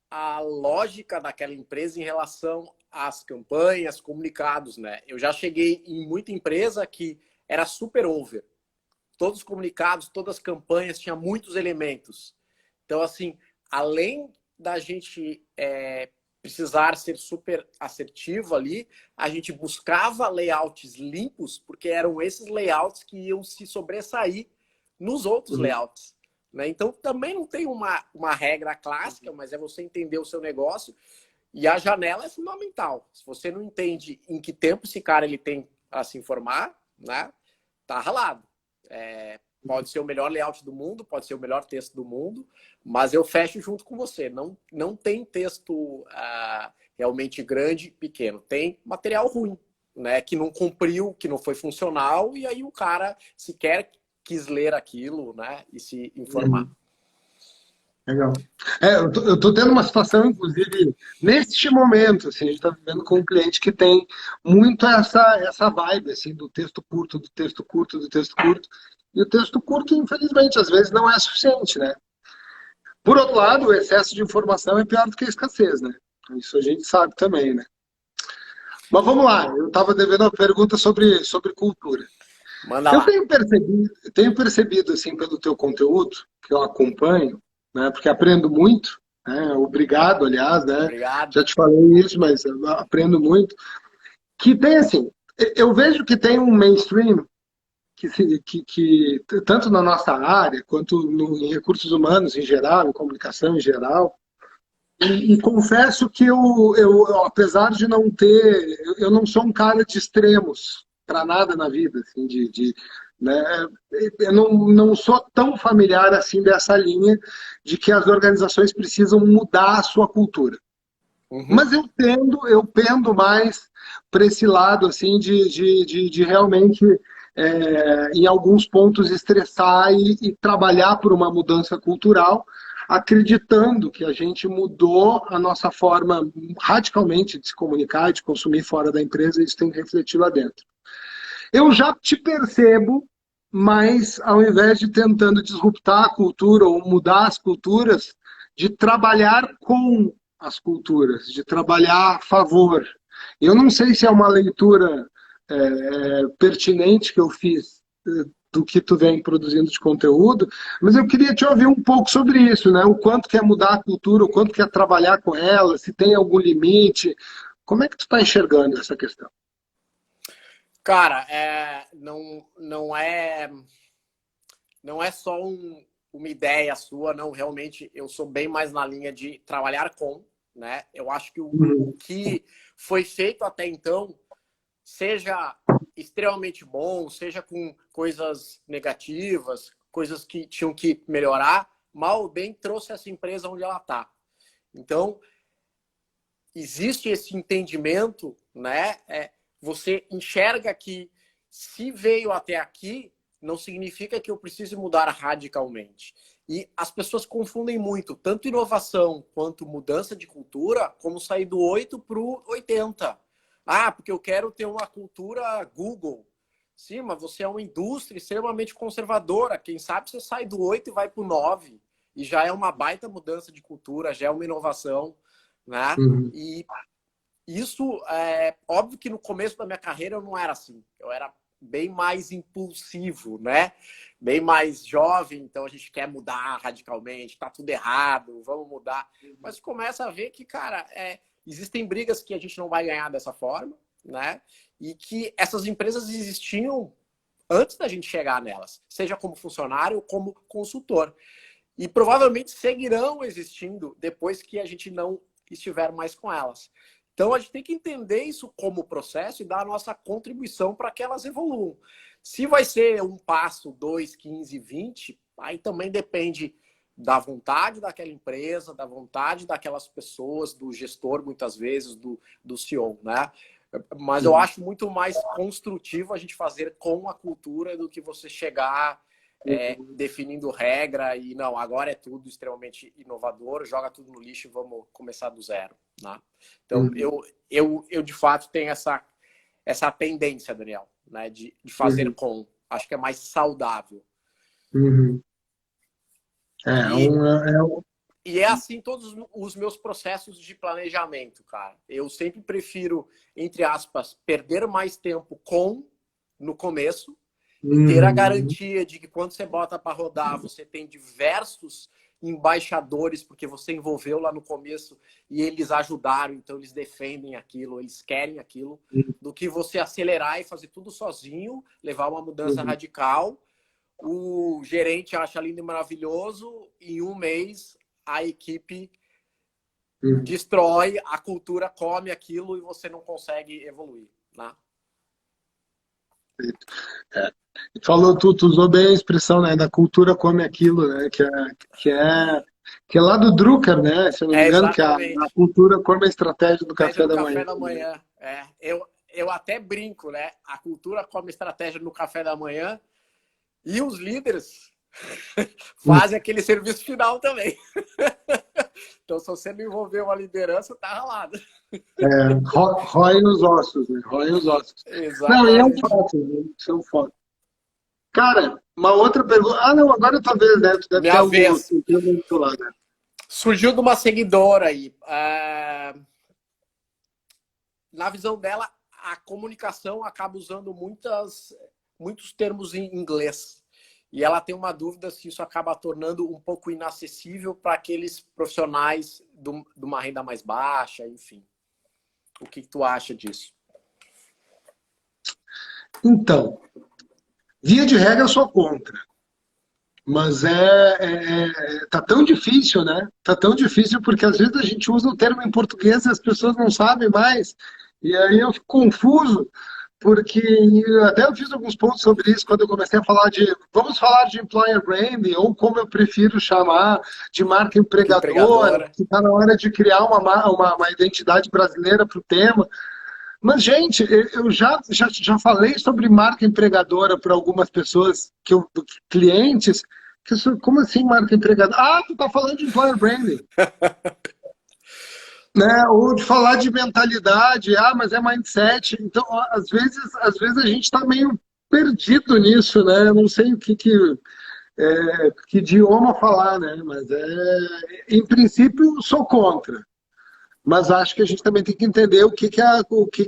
a lógica daquela empresa em relação às campanhas, comunicados, né? Eu já cheguei em muita empresa que era super over. Todos os comunicados, todas as campanhas, tinha muitos elementos. Então, assim, além da gente precisar ser super assertivo ali, a gente buscava layouts limpos, porque eram esses layouts que iam se sobressair nos outros layouts. Né? Então, também não tem uma regra clássica, mas é você entender o seu negócio. E a janela é fundamental. Se você não entende em que tempo esse cara ele tem a se informar, né? Tá ralado. Pode ser o melhor layout do mundo, pode ser o melhor texto do mundo, mas eu fecho junto com você. Não tem texto realmente grande, pequeno. Tem material ruim, né? Que não cumpriu, que não foi funcional, e aí o cara sequer quis ler aquilo, né? E se informar. Legal. Eu tô tendo uma situação, inclusive, neste momento, assim, a gente está vivendo com um cliente que tem muito essa vibe, assim, do texto curto, do texto curto, do texto curto. E o texto curto, infelizmente, às vezes não é suficiente, né? Por outro lado, o excesso de informação é pior do que a escassez, né? Isso a gente sabe também, né? Mas vamos lá, eu estava devendo uma pergunta sobre cultura. Manda Eu lá. tenho percebido, assim, pelo teu conteúdo, que eu acompanho, né, porque aprendo muito, né, obrigado, aliás, né, Obrigado. já te falei isso, mas eu aprendo muito, que tem, assim, eu vejo que tem um mainstream que tanto na nossa área, quanto em recursos humanos em geral, em comunicação em geral, e confesso que apesar de não ter, eu não sou um cara de extremos para nada na vida, assim, né, eu não sou tão familiar assim dessa linha de que as organizações precisam mudar a sua cultura. Mas eu pendo mais para esse lado assim de realmente em alguns pontos estressar e trabalhar por uma mudança cultural, acreditando que a gente mudou a nossa forma radicalmente de se comunicar, de consumir fora da empresa, e isso tem que refletir lá dentro. Eu já te percebo, mas ao invés de tentando disruptar a cultura ou mudar as culturas, de trabalhar com as culturas, de trabalhar a favor. Eu não sei se é uma leitura pertinente que eu fiz do que tu vem produzindo de conteúdo, mas eu queria te ouvir um pouco sobre isso, né? O quanto quer mudar a cultura, o quanto quer trabalhar com ela, se tem algum limite. Como é que tu está enxergando essa questão? Cara, não é só uma ideia sua, não. Realmente, eu sou bem mais na linha de trabalhar com, né? Eu acho que o que foi feito até então, seja extremamente bom, seja com coisas negativas, coisas que tinham que melhorar, mal ou bem trouxe essa empresa onde ela está. Então, existe esse entendimento, né? Você enxerga que se veio até aqui, não significa que eu precise mudar radicalmente. E as pessoas confundem muito, tanto inovação quanto mudança de cultura, como sair do 8 para o 80. Ah, porque eu quero ter uma cultura Google. Sim, mas você é uma indústria extremamente conservadora. Quem sabe você sai do 8 e vai para o 9. E já é uma baita mudança de cultura, já é uma inovação, né? Uhum. E isso, é óbvio que no começo da minha carreira eu não era assim. Eu era bem mais impulsivo, né? Bem mais jovem, então a gente quer mudar radicalmente, tá tudo errado, vamos mudar. Mas começa a ver que, cara, existem brigas que a gente não vai ganhar dessa forma, né? E que essas empresas existiam antes da gente chegar nelas, seja como funcionário ou como consultor. E provavelmente seguirão existindo depois que a gente não estiver mais com elas. Então, a gente tem que entender isso como processo e dar a nossa contribuição para que elas evoluam. Se vai ser um passo, 2, 15, 20, aí também depende da vontade daquela empresa, da vontade daquelas pessoas, do gestor, muitas vezes, do CEO, né? Mas eu acho muito mais construtivo a gente fazer com a cultura do que você chegar definindo regra e não, agora é tudo extremamente inovador, joga tudo no lixo e vamos começar do zero, né? Então, eu de fato tenho essa tendência, Daniel, né, de fazer com. Acho que é mais saudável. Uhum. E é assim todos os meus processos de planejamento, cara. Eu sempre prefiro, entre aspas, perder mais tempo no começo, e ter a garantia de que quando você bota para rodar, você tem diversos embaixadores, porque você envolveu lá no começo e eles ajudaram, então eles defendem aquilo, eles querem aquilo, do que você acelerar e fazer tudo sozinho, levar uma mudança radical. O gerente acha lindo e maravilhoso, em um mês a equipe destrói, a cultura come aquilo e você não consegue evoluir, né? Tu usou bem a expressão, né, da cultura come aquilo, né, que é lá do Drucker, né, se eu não me engano, que a cultura come a estratégia do café da manhã. Eu até brinco, né, a cultura come a estratégia no café da manhã e os líderes fazem aquele serviço final também. Então, se você não envolver uma liderança, tá ralado. Rói nos ossos, né? Rói os ossos. Exatamente. Não, e é um fato, né? Isso é um fato. Cara, uma outra pergunta. Ah, não, agora é tua vez, né? Tu deve Minha ter algum vez. muito lá, né? Surgiu de uma seguidora aí. Na visão dela, a comunicação acaba usando muitos termos em inglês. E ela tem uma dúvida se isso acaba tornando um pouco inacessível para aqueles profissionais de uma renda mais baixa, enfim. O que tu acha disso? Então, via de regra eu sou contra. Mas tá tão difícil, né? Tá tão difícil porque às vezes a gente usa o termo em português e as pessoas não sabem mais. E aí eu fico confuso. Porque até eu fiz alguns pontos sobre isso quando eu comecei a falar vamos falar de employer branding, ou como eu prefiro chamar, de marca empregadora, que está na hora de criar uma identidade brasileira para o tema. Mas, gente, eu já falei sobre marca empregadora para algumas pessoas, clientes, como assim marca empregadora? Ah, tu está falando de employer branding. Né? Ou de falar de mentalidade, mas é mindset. Então, às vezes a gente está meio perdido nisso, né? Eu não sei que idioma falar, né? Mas em princípio, sou contra. Mas acho que a gente também tem que entender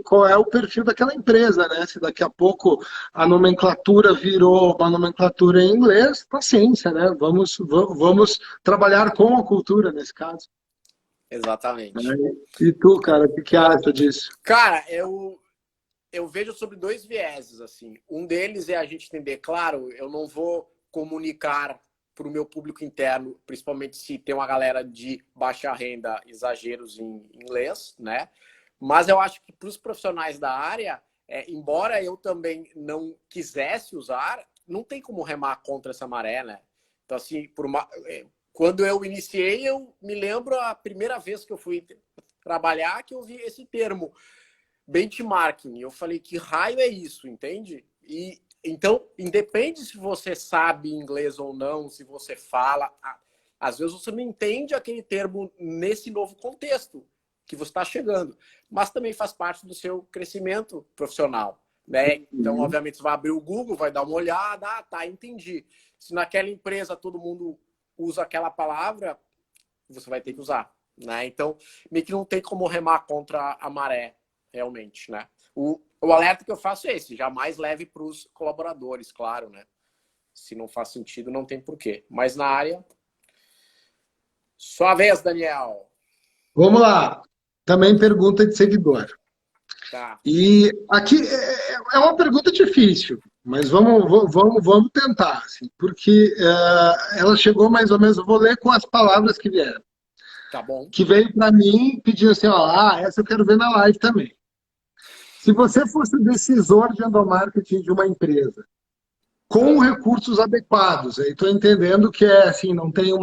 qual é o perfil daquela empresa, né? Se daqui a pouco a nomenclatura virou uma nomenclatura em inglês, paciência, né? Vamos trabalhar com a cultura nesse caso. Exatamente. E tu, cara, o que acha disso? Cara, eu vejo sobre dois vieses, assim. Um deles é a gente entender, claro, eu não vou comunicar para o meu público interno, principalmente se tem uma galera de baixa renda, exageros em inglês, né? Mas eu acho que para os profissionais da área, embora eu também não quisesse usar, não tem como remar contra essa maré, né? Então, assim, quando eu iniciei, eu me lembro a primeira vez que eu fui trabalhar que eu vi esse termo, benchmarking. Eu falei, que raio é isso, entende? E então, independe se você sabe inglês ou não, se você fala, às vezes você não entende aquele termo nesse novo contexto que você está chegando, mas também faz parte do seu crescimento profissional, né? Então, obviamente, você vai abrir o Google, vai dar uma olhada, tá, entendi. Se naquela empresa todo mundo usa aquela palavra, você vai ter que usar, né? Então, meio que não tem como remar contra a maré, realmente, né? O alerta que eu faço é esse, jamais leve para os colaboradores, claro, né? Se não faz sentido, não tem porquê. Mas na área, sua vez, Daniel. Vamos lá. Também pergunta de seguidor. Tá. E aqui é uma pergunta difícil, mas vamos tentar, assim, porque ela chegou mais ou menos, eu vou ler com as palavras que vieram. Tá bom. Que veio para mim pedindo assim, ó, essa eu quero ver na live também. Se você fosse o decisor de endomarketing de uma empresa, com recursos adequados, aí estou entendendo que assim, não tem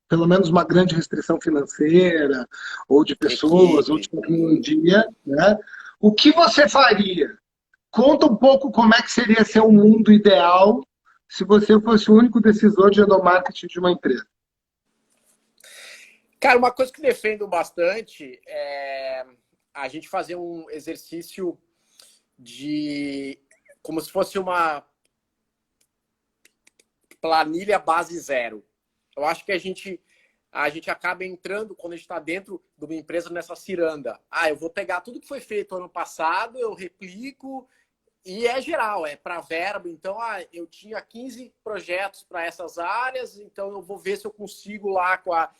pelo menos uma grande restrição financeira, ou de pessoas, ou de tecnologia, né? O que você faria? Conta um pouco como é que seria ser um mundo ideal se você fosse o único decisor de endomarketing de uma empresa. Cara, uma coisa que defendo bastante é a gente fazer um exercício de como se fosse uma planilha base zero. Eu acho que a gente acaba entrando, quando a gente está dentro de uma empresa, nessa ciranda. Eu vou pegar tudo que foi feito ano passado, eu replico, e é geral, é para verba. Então, eu tinha 15 projetos para essas áreas, então eu vou ver se eu consigo lá com a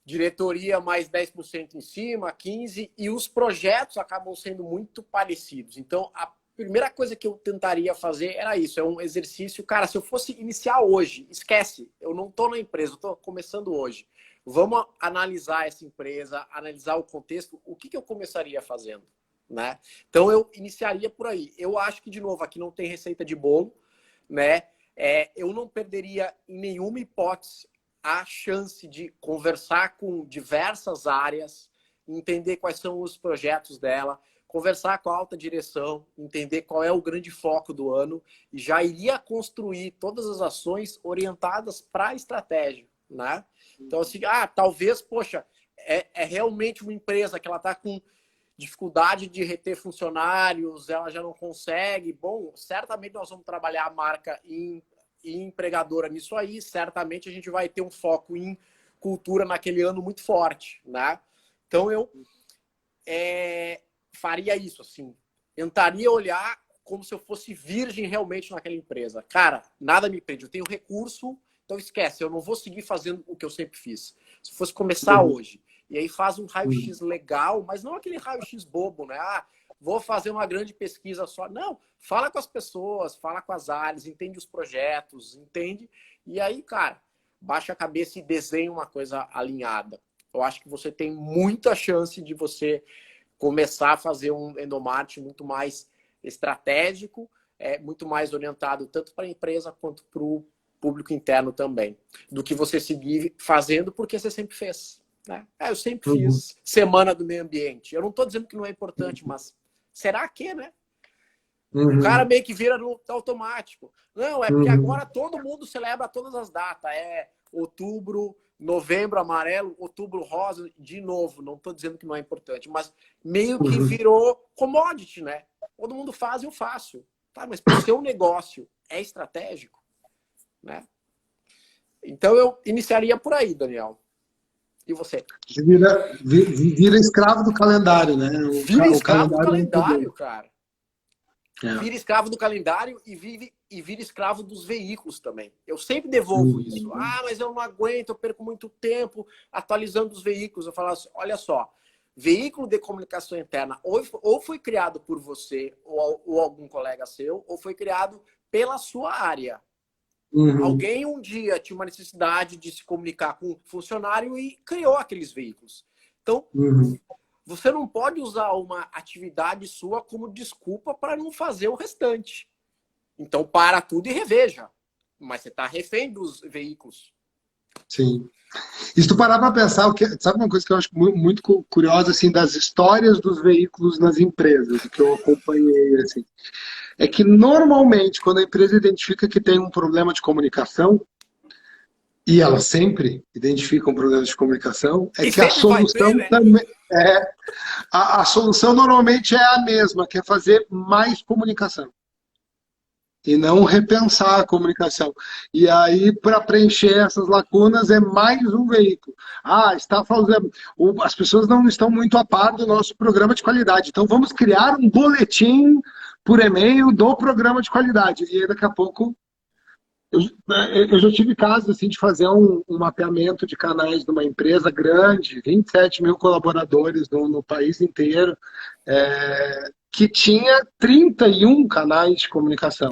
diretoria mais 10% em cima, 15%, e os projetos acabam sendo muito parecidos. Então, a primeira coisa que eu tentaria fazer era isso, é um exercício. Cara, se eu fosse iniciar hoje, esquece, eu não estou na empresa, eu estou começando hoje. Vamos analisar essa empresa, analisar o contexto, o que eu começaria fazendo, né? Então, eu iniciaria por aí. Eu acho que, de novo, aqui não tem receita de bolo, né? Eu não perderia em nenhuma hipótese a chance de conversar com diversas áreas, entender quais são os projetos dela, conversar com a alta direção, entender qual é o grande foco do ano e já iria construir todas as ações orientadas para a estratégia, né? Então, assim, talvez, poxa, é realmente uma empresa que ela está com dificuldade de reter funcionários, ela já não consegue. Bom, certamente nós vamos trabalhar a marca e empregadora nisso aí, certamente a gente vai ter um foco em cultura naquele ano muito forte, né? Então eu faria isso, assim, tentaria olhar como se eu fosse virgem realmente naquela empresa. Cara, nada me prende, eu tenho recurso, então esquece, eu não vou seguir fazendo o que eu sempre fiz. Se fosse começar hoje, e aí faz um raio-x legal, mas não aquele raio-x bobo, né? Vou fazer uma grande pesquisa só. Não, fala com as pessoas, fala com as áreas, entende os projetos, entende? E aí, cara, baixa a cabeça e desenha uma coisa alinhada. Eu acho que você tem muita chance de você começar a fazer um endomarketing muito mais estratégico, muito mais orientado tanto para a empresa quanto para o público interno também, do que você seguir fazendo porque você sempre fez, né? Eu sempre fiz Semana do Meio Ambiente. Eu não estou dizendo que não é importante, mas será que, né? O cara meio que vira no automático. Não, porque agora todo mundo celebra todas as datas. Outubro, novembro amarelo, outubro rosa, de novo. Não estou dizendo que não é importante, mas meio que virou commodity, né? Todo mundo faz, eu faço. Tá, mas para o seu negócio é estratégico, né? Então eu iniciaria por aí, Daniel. E você? Vira escravo do calendário, né? Vira escravo do calendário, cara. É. Vira escravo do calendário e vira escravo dos veículos também. Eu sempre devolvo isso. Mas eu não aguento, eu perco muito tempo atualizando os veículos. Eu falo assim, olha só, veículo de comunicação interna ou foi criado por você ou algum colega seu, ou foi criado pela sua área. Alguém um dia tinha uma necessidade de se comunicar com um funcionário e criou aqueles veículos. Então, você não pode usar uma atividade sua como desculpa para não fazer o restante. Então, para tudo e reveja. Mas você está refém dos veículos. Sim. E se tu parar para pensar, sabe uma coisa que eu acho muito curiosa, assim, das histórias dos veículos nas empresas, que eu acompanhei, assim, é que normalmente, quando a empresa identifica que tem um problema de comunicação, e ela sempre identifica um problema de comunicação, é E que a sempre vai ter, solução né? também a solução normalmente é a mesma, que é fazer mais comunicação. E não repensar a comunicação. E aí, para preencher essas lacunas, é mais um veículo. Ah, está fazendo. As pessoas não estão muito a par do nosso programa de qualidade. Então, vamos criar um boletim por e-mail do programa de qualidade. E aí, daqui a pouco. Eu já tive casos assim, de fazer um mapeamento de canais de uma empresa grande, 27 mil colaboradores no país inteiro, que tinha 31 canais de comunicação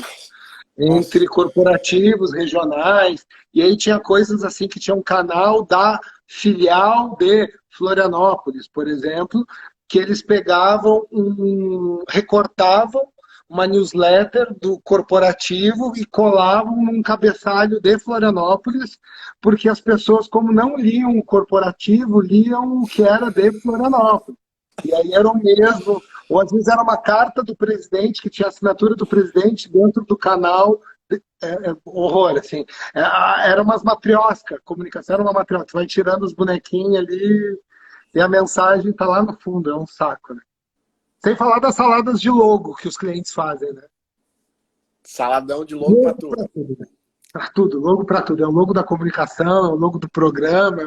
Nossa. entre corporativos, regionais, e aí tinha coisas assim que tinha um canal da filial de Florianópolis, por exemplo, que eles pegavam, recortavam uma newsletter do corporativo e colavam num cabeçalho de Florianópolis, porque as pessoas, como não liam o corporativo, liam o que era de Florianópolis. E aí era o mesmo, ou às vezes era uma carta do presidente, que tinha a assinatura do presidente dentro do canal. Horror, assim. Era umas matriosca, comunicação era uma matriosca. Você vai tirando os bonequinhos ali e a mensagem tá lá no fundo, é um saco, né? Sem falar das saladas de logo que os clientes fazem, né? Saladão de logo para Logo tudo. para tudo, né? Para tudo, logo para tudo. É o logo da comunicação, é o logo do programa.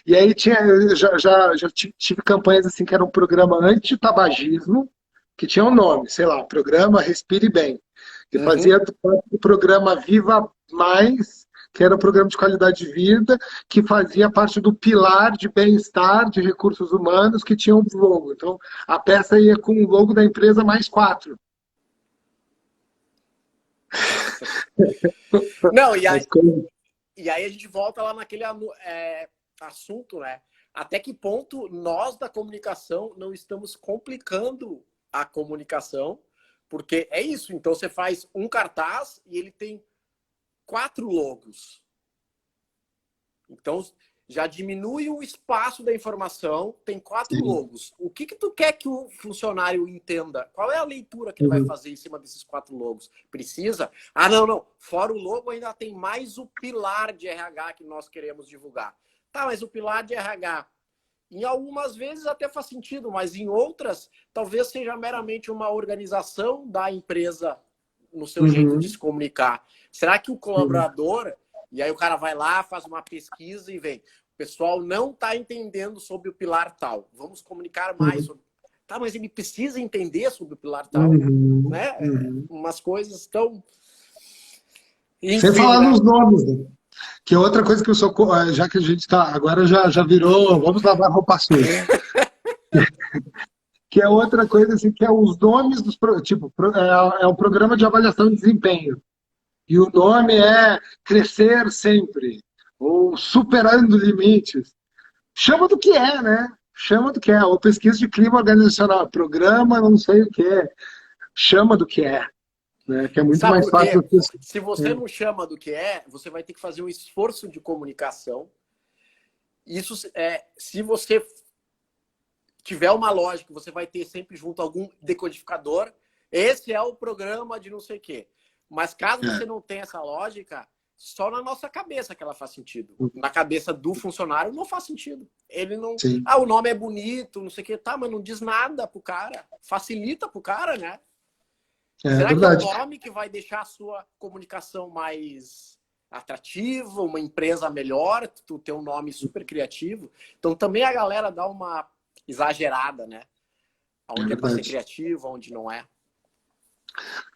E aí eu já tive campanhas assim que era um programa anti-tabagismo, que tinha um nome, sei lá, programa Respire Bem, que Uhum. fazia do programa Viva Mais, que era um programa de qualidade de vida, que fazia parte do pilar de bem-estar de recursos humanos que tinha um logo. Então, a peça ia com o logo da empresa mais 4. Nossa. Não, Mas como... e aí a gente volta lá naquele assunto, né? Até que ponto nós da comunicação não estamos complicando a comunicação? Porque é isso. Então você faz um cartaz e ele tem 4 logos. Então já diminui o espaço da informação, tem 4 Sim. logos. O que tu quer que o funcionário entenda? Qual é a leitura que ele vai Uhum. fazer em cima desses 4 logos? Precisa? Ah, não. Fora o logo, ainda tem mais o pilar de RH que nós queremos divulgar. Tá, mas o pilar de RH, em algumas vezes até faz sentido, mas em outras, talvez seja meramente uma organização da empresa no seu jeito de Uhum. se comunicar. Será que o Sim. colaborador, e aí o cara vai lá, faz uma pesquisa e vem, o pessoal não está entendendo sobre o pilar tal, vamos comunicar mais Uhum. sobre... Tá, mas ele precisa entender sobre o pilar tal, Uhum. né? Uhum. Umas coisas tão... Sem Enfim, falar né? nos nomes, né? Que é outra coisa que eu sou, já que a gente está, agora já virou, vamos lavar roupa suja. Que é outra coisa assim, que é os nomes dos, tipo, é um programa de avaliação de desempenho. E o nome é Crescer Sempre, ou Superando Limites. Chama do que é, né? Chama do que é. Ou pesquisa de clima organizacional, programa não sei o que é. Chama do que é, né? Que é muito Sabe mais por fácil. quê? Se você É. não chama do que é, você vai ter que fazer um esforço de comunicação. Isso se você tiver uma lógica, você vai ter sempre junto algum decodificador. Esse é o programa de não sei o quê. Mas caso você não tenha essa lógica, só na nossa cabeça que ela faz sentido. Na cabeça do funcionário não faz sentido. Ele não... Sim, Ah, o nome é bonito, não sei o quê. Tá, mas não diz nada pro cara. Facilita pro cara, né? é Será que é o verdade. nome que vai deixar a sua comunicação mais atrativa, uma empresa melhor, tu ter um nome super criativo? Então também a galera dá uma exagerada, né? É Onde é para ser verdade. criativo, onde não é.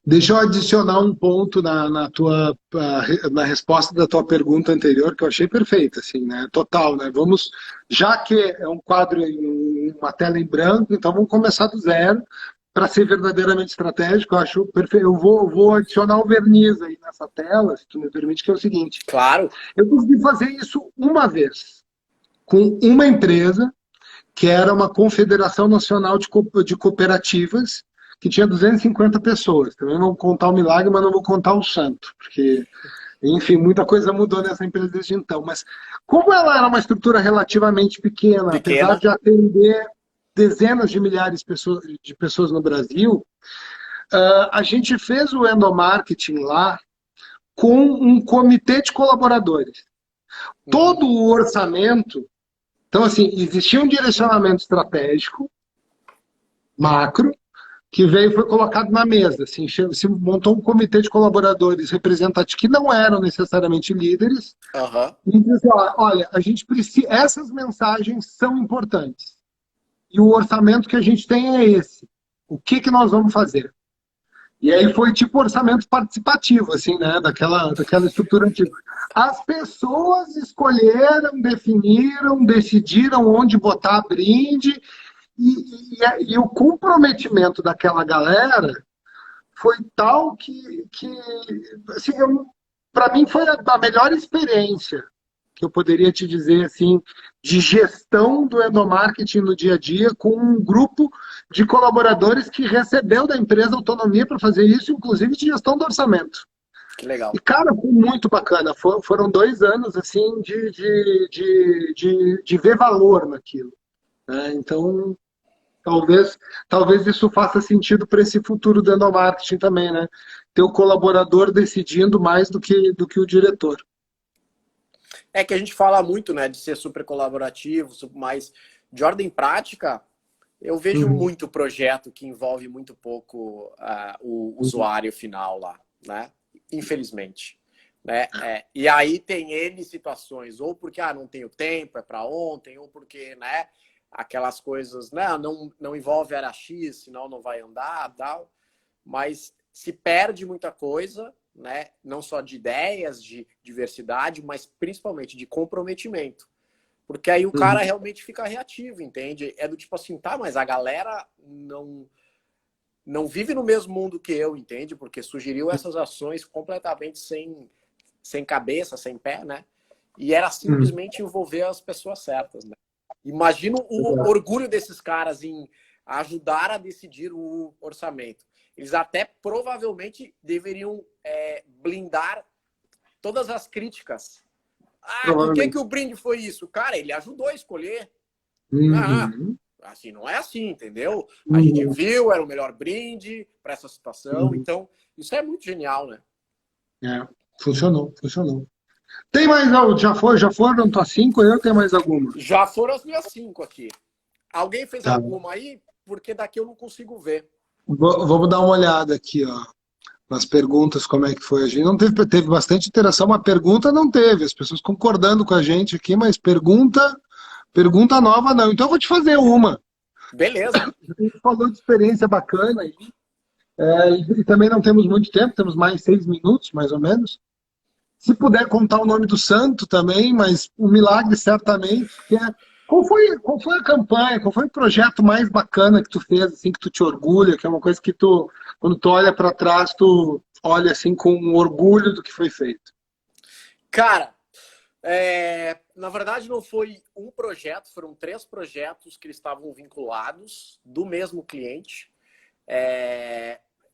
Deixa eu adicionar um ponto na resposta da tua pergunta anterior, que eu achei perfeita, assim, né? Total, né? Vamos, já que é um quadro em uma tela em branco, então vamos começar do zero para ser verdadeiramente estratégico. Eu acho perfeito. Eu vou adicionar o verniz aí nessa tela, se tu me permite, que é o seguinte: Claro. eu consegui fazer isso uma vez com uma empresa que era uma confederação nacional de cooperativas que tinha 250 pessoas. Também vou contar o milagre, mas não vou contar o santo, porque Enfim, muita coisa mudou nessa empresa desde então. Mas como ela era uma estrutura relativamente pequena, apesar Pequena. de atender dezenas de milhares de pessoas no Brasil, a gente fez o endomarketing lá com um comitê de colaboradores. Uhum. Todo o orçamento, então assim, existia um direcionamento estratégico, macro, que veio e foi colocado na mesa. Assim, se montou um comitê de colaboradores representativos que não eram necessariamente líderes, Aham. e disse, olha, a gente precisa, essas mensagens são importantes. E o orçamento que a gente tem é esse. O que que nós vamos fazer? E aí foi tipo orçamento participativo, assim, né? Daquela estrutura antiga. As pessoas escolheram, definiram, decidiram onde botar brinde, e o comprometimento daquela galera foi tal que assim, para mim foi a melhor experiência que eu poderia te dizer assim de gestão do endomarketing no dia a dia com um grupo de colaboradores que recebeu da empresa autonomia para fazer isso, inclusive de gestão do orçamento. Que legal. E, cara, foi muito bacana. Foram 2 anos assim de ver valor naquilo, né? Então, talvez isso faça sentido para esse futuro do endomarketing também, né? Ter o colaborador decidindo mais do que o diretor. É que a gente fala muito, né, de ser super colaborativo, mas de ordem prática, eu vejo Uhum. muito projeto que envolve muito pouco o usuário final lá, né? Infelizmente. Né? E aí tem N situações, ou porque não tenho tempo, é para ontem, ou porque, né, aquelas coisas, né, não envolve área X, senão não vai andar, tal. Mas se perde muita coisa, né? Não só de ideias, de diversidade, mas principalmente de comprometimento. Porque aí o cara Uhum. realmente fica reativo, entende? É do tipo assim, tá, mas a galera não vive no mesmo mundo que eu, entende? Porque sugeriu essas ações completamente sem cabeça, sem pé, né? E era Uhum. simplesmente envolver as pessoas certas, né? Imagina o orgulho desses caras em ajudar a decidir o orçamento. Eles até provavelmente deveriam blindar todas as críticas. Por que o Provavelmente. brinde foi isso? Cara, ele ajudou a escolher. Ah, Uhum. assim, não é assim, entendeu? A gente Uhum. viu, era o melhor brinde para essa situação. Uhum. Então, isso é muito genial, né? É, funcionou. Tem mais, já foram tuas 5, eu tenho mais alguma. Já foram as minhas 5 aqui. Alguém fez Tá. alguma aí? Porque daqui eu não consigo ver. Vamos dar uma olhada aqui, ó, nas perguntas, como é que foi. A gente não teve bastante interação, uma pergunta não teve, as pessoas concordando com a gente aqui, mas pergunta nova não. Então eu vou te fazer uma. Beleza. A gente falou de experiência bacana aí, e também não temos muito tempo, temos mais 6 minutos, mais ou menos. Se puder contar o nome do santo também, mas o milagre certamente. Qual foi a campanha, qual foi o projeto mais bacana que tu fez, assim, que tu te orgulha, que é uma coisa que tu, quando tu olha para trás, tu olha assim com orgulho do que foi feito? Cara, na verdade não foi um projeto, foram 3 projetos que eles estavam vinculados do mesmo cliente.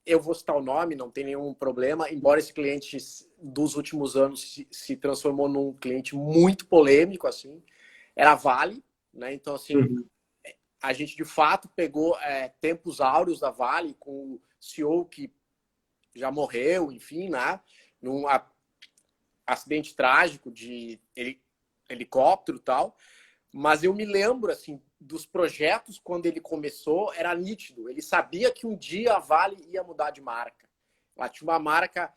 Eu vou citar o nome, não tem nenhum problema, embora esse cliente dos últimos anos se transformou num cliente muito polêmico, assim, era a Vale, né? Então, assim, Uhum. a gente de fato pegou tempos áureos da Vale com o CEO que já morreu, enfim, né? Num acidente trágico de helicóptero e tal. Mas eu me lembro, assim, dos projetos quando ele começou, era nítido. Ele sabia que um dia a Vale ia mudar de marca. Ela tinha uma marca,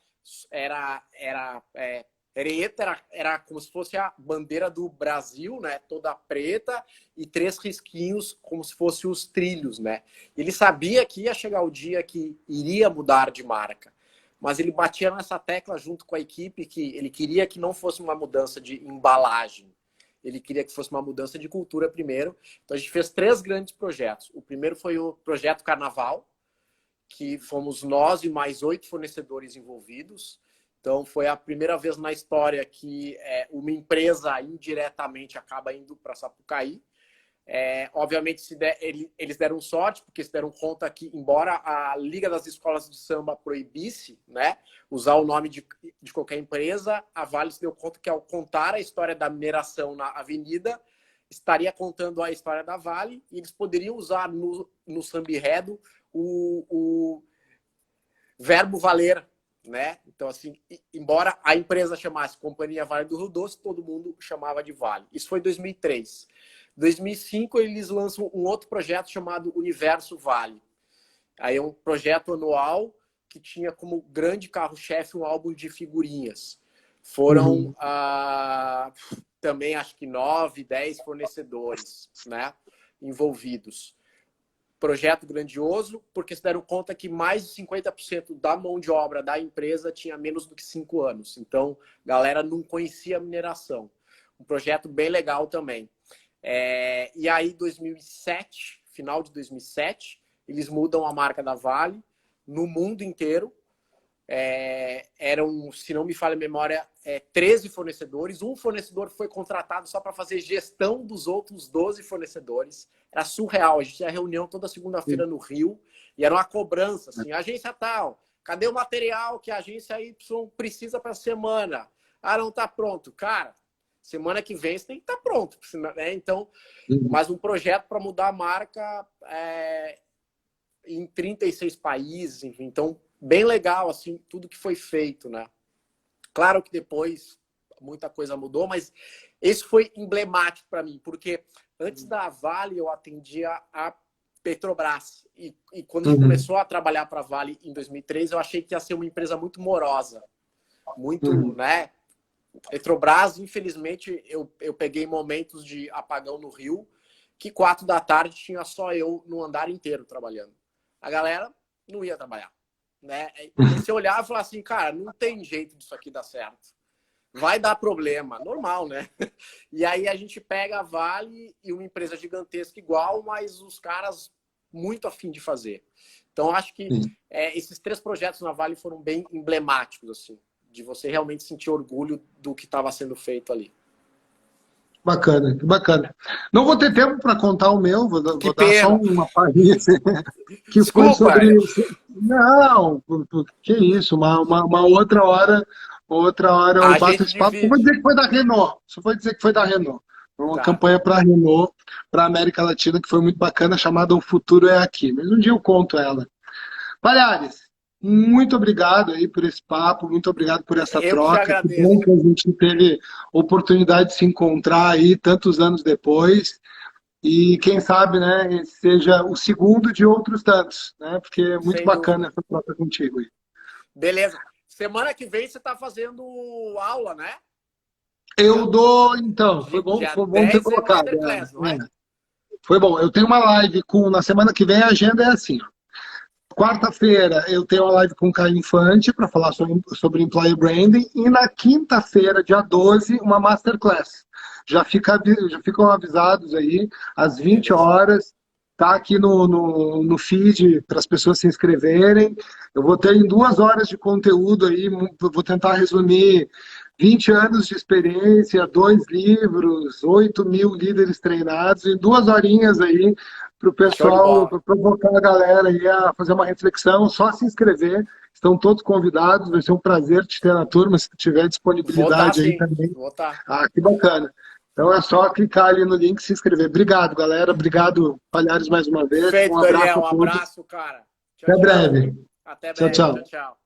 preta, era como se fosse a bandeira do Brasil, né? Toda preta e 3 risquinhos, como se fossem os trilhos, né? Ele sabia que ia chegar o dia que iria mudar de marca. Mas ele batia nessa tecla junto com a equipe que ele queria que não fosse uma mudança de embalagem. Ele queria que fosse uma mudança de cultura primeiro. Então a gente fez 3 grandes projetos. O primeiro foi o projeto Carnaval, que fomos nós e mais 8 fornecedores envolvidos. Então foi a primeira vez na história que uma empresa indiretamente acaba indo para Sapucaí. Obviamente eles deram sorte, porque se deram conta que, embora a Liga das Escolas de Samba proibisse, né, usar o nome de qualquer empresa, a Vale se deu conta que ao contar a história da mineração na avenida, estaria contando a história da Vale e eles poderiam usar no samba-enredo o verbo valer, né? Então, assim, embora a empresa chamasse Companhia Vale do Rio Doce, todo mundo chamava de Vale. Isso foi em 2003. Em 2005, eles lançam um outro projeto chamado Universo Vale. Aí é um projeto anual que tinha como grande carro-chefe um álbum de figurinhas. Foram também, acho que 9, 10 fornecedores, né, envolvidos. Projeto grandioso, porque se deram conta que mais de 50% da mão de obra da empresa tinha menos do que 5 anos. Então, a galera não conhecia a mineração. Um projeto bem legal também. E aí, 2007, final de 2007, eles mudam a marca da Vale no mundo inteiro. Eram, se não me falha a memória, 13 fornecedores. Um fornecedor foi contratado só para fazer gestão dos outros 12 fornecedores. Era surreal. A gente tinha reunião toda segunda-feira no Rio e era uma cobrança, assim, agência tal, cadê o material que a agência Y precisa para a semana? Ah, não está pronto. Cara, semana que vem você tem que estar pronto. Né? Então, mais um projeto para mudar a marca em 36 países, enfim. Então, bem legal, assim, tudo que foi feito, né? Claro que depois muita coisa mudou, mas esse foi emblemático para mim, porque antes da Vale eu atendia a Petrobras. E quando a gente começou a trabalhar para a Vale em 2003, eu achei que ia ser uma empresa muito morosa. Muito, né? Petrobras, infelizmente, eu peguei momentos de apagão no Rio, que 4 da tarde tinha só eu no andar inteiro trabalhando. A galera não ia trabalhar. Né? E você olhar e falar assim, cara, não tem jeito disso aqui dar certo. Vai dar problema, normal, né? E aí a gente pega a Vale e uma empresa gigantesca igual, mas os caras muito afim de fazer. Então, acho que esses 3 projetos na Vale foram bem emblemáticos, assim, de você realmente sentir orgulho do que estava sendo feito ali. Bacana, que bacana. Não vou ter tempo para contar o meu, vou dar só uma palhinha que Desculpa, foi sobre isso. Não, que isso, uma outra hora eu bato esse papo. Só vou dizer que foi da Renault. Só vou dizer que foi da Renault. Uma campanha para a Renault, para a América Latina, que foi muito bacana, chamada O Futuro é Aqui. Mas um dia eu conto ela. Palhares, muito obrigado aí por esse papo, muito obrigado por essa troca. Que bom que a gente teve oportunidade de se encontrar aí tantos anos depois. E quem sabe, né, seja o segundo de outros tantos, né? Porque é muito bacana essa troca contigo aí. Beleza. Semana que vem você está fazendo aula, né? Eu dou, então. Foi bom ter colocado. Foi bom. Eu tenho uma live na semana que vem, a agenda é assim, ó. Quarta-feira eu tenho uma live com o Caio Infante para falar sobre Employer Branding e na quinta-feira, dia 12, uma Masterclass. Já ficam avisados aí, às 20 horas, tá aqui no feed para as pessoas se inscreverem. Eu vou ter em 2 horas de conteúdo aí, vou tentar resumir 20 anos de experiência, 2 livros, 8.000 líderes treinados, em 2 horinhas aí, para o pessoal, para provocar a galera aí a fazer uma reflexão, só se inscrever. Estão todos convidados, vai ser um prazer te ter na turma, se tiver disponibilidade aí também. Ah, que bacana. Então é só clicar ali no link e se inscrever. Obrigado, galera. Obrigado, Palhares, mais uma vez. Perfeito, Daniel. Um abraço, cara. Até breve. Até breve. Tchau, tchau.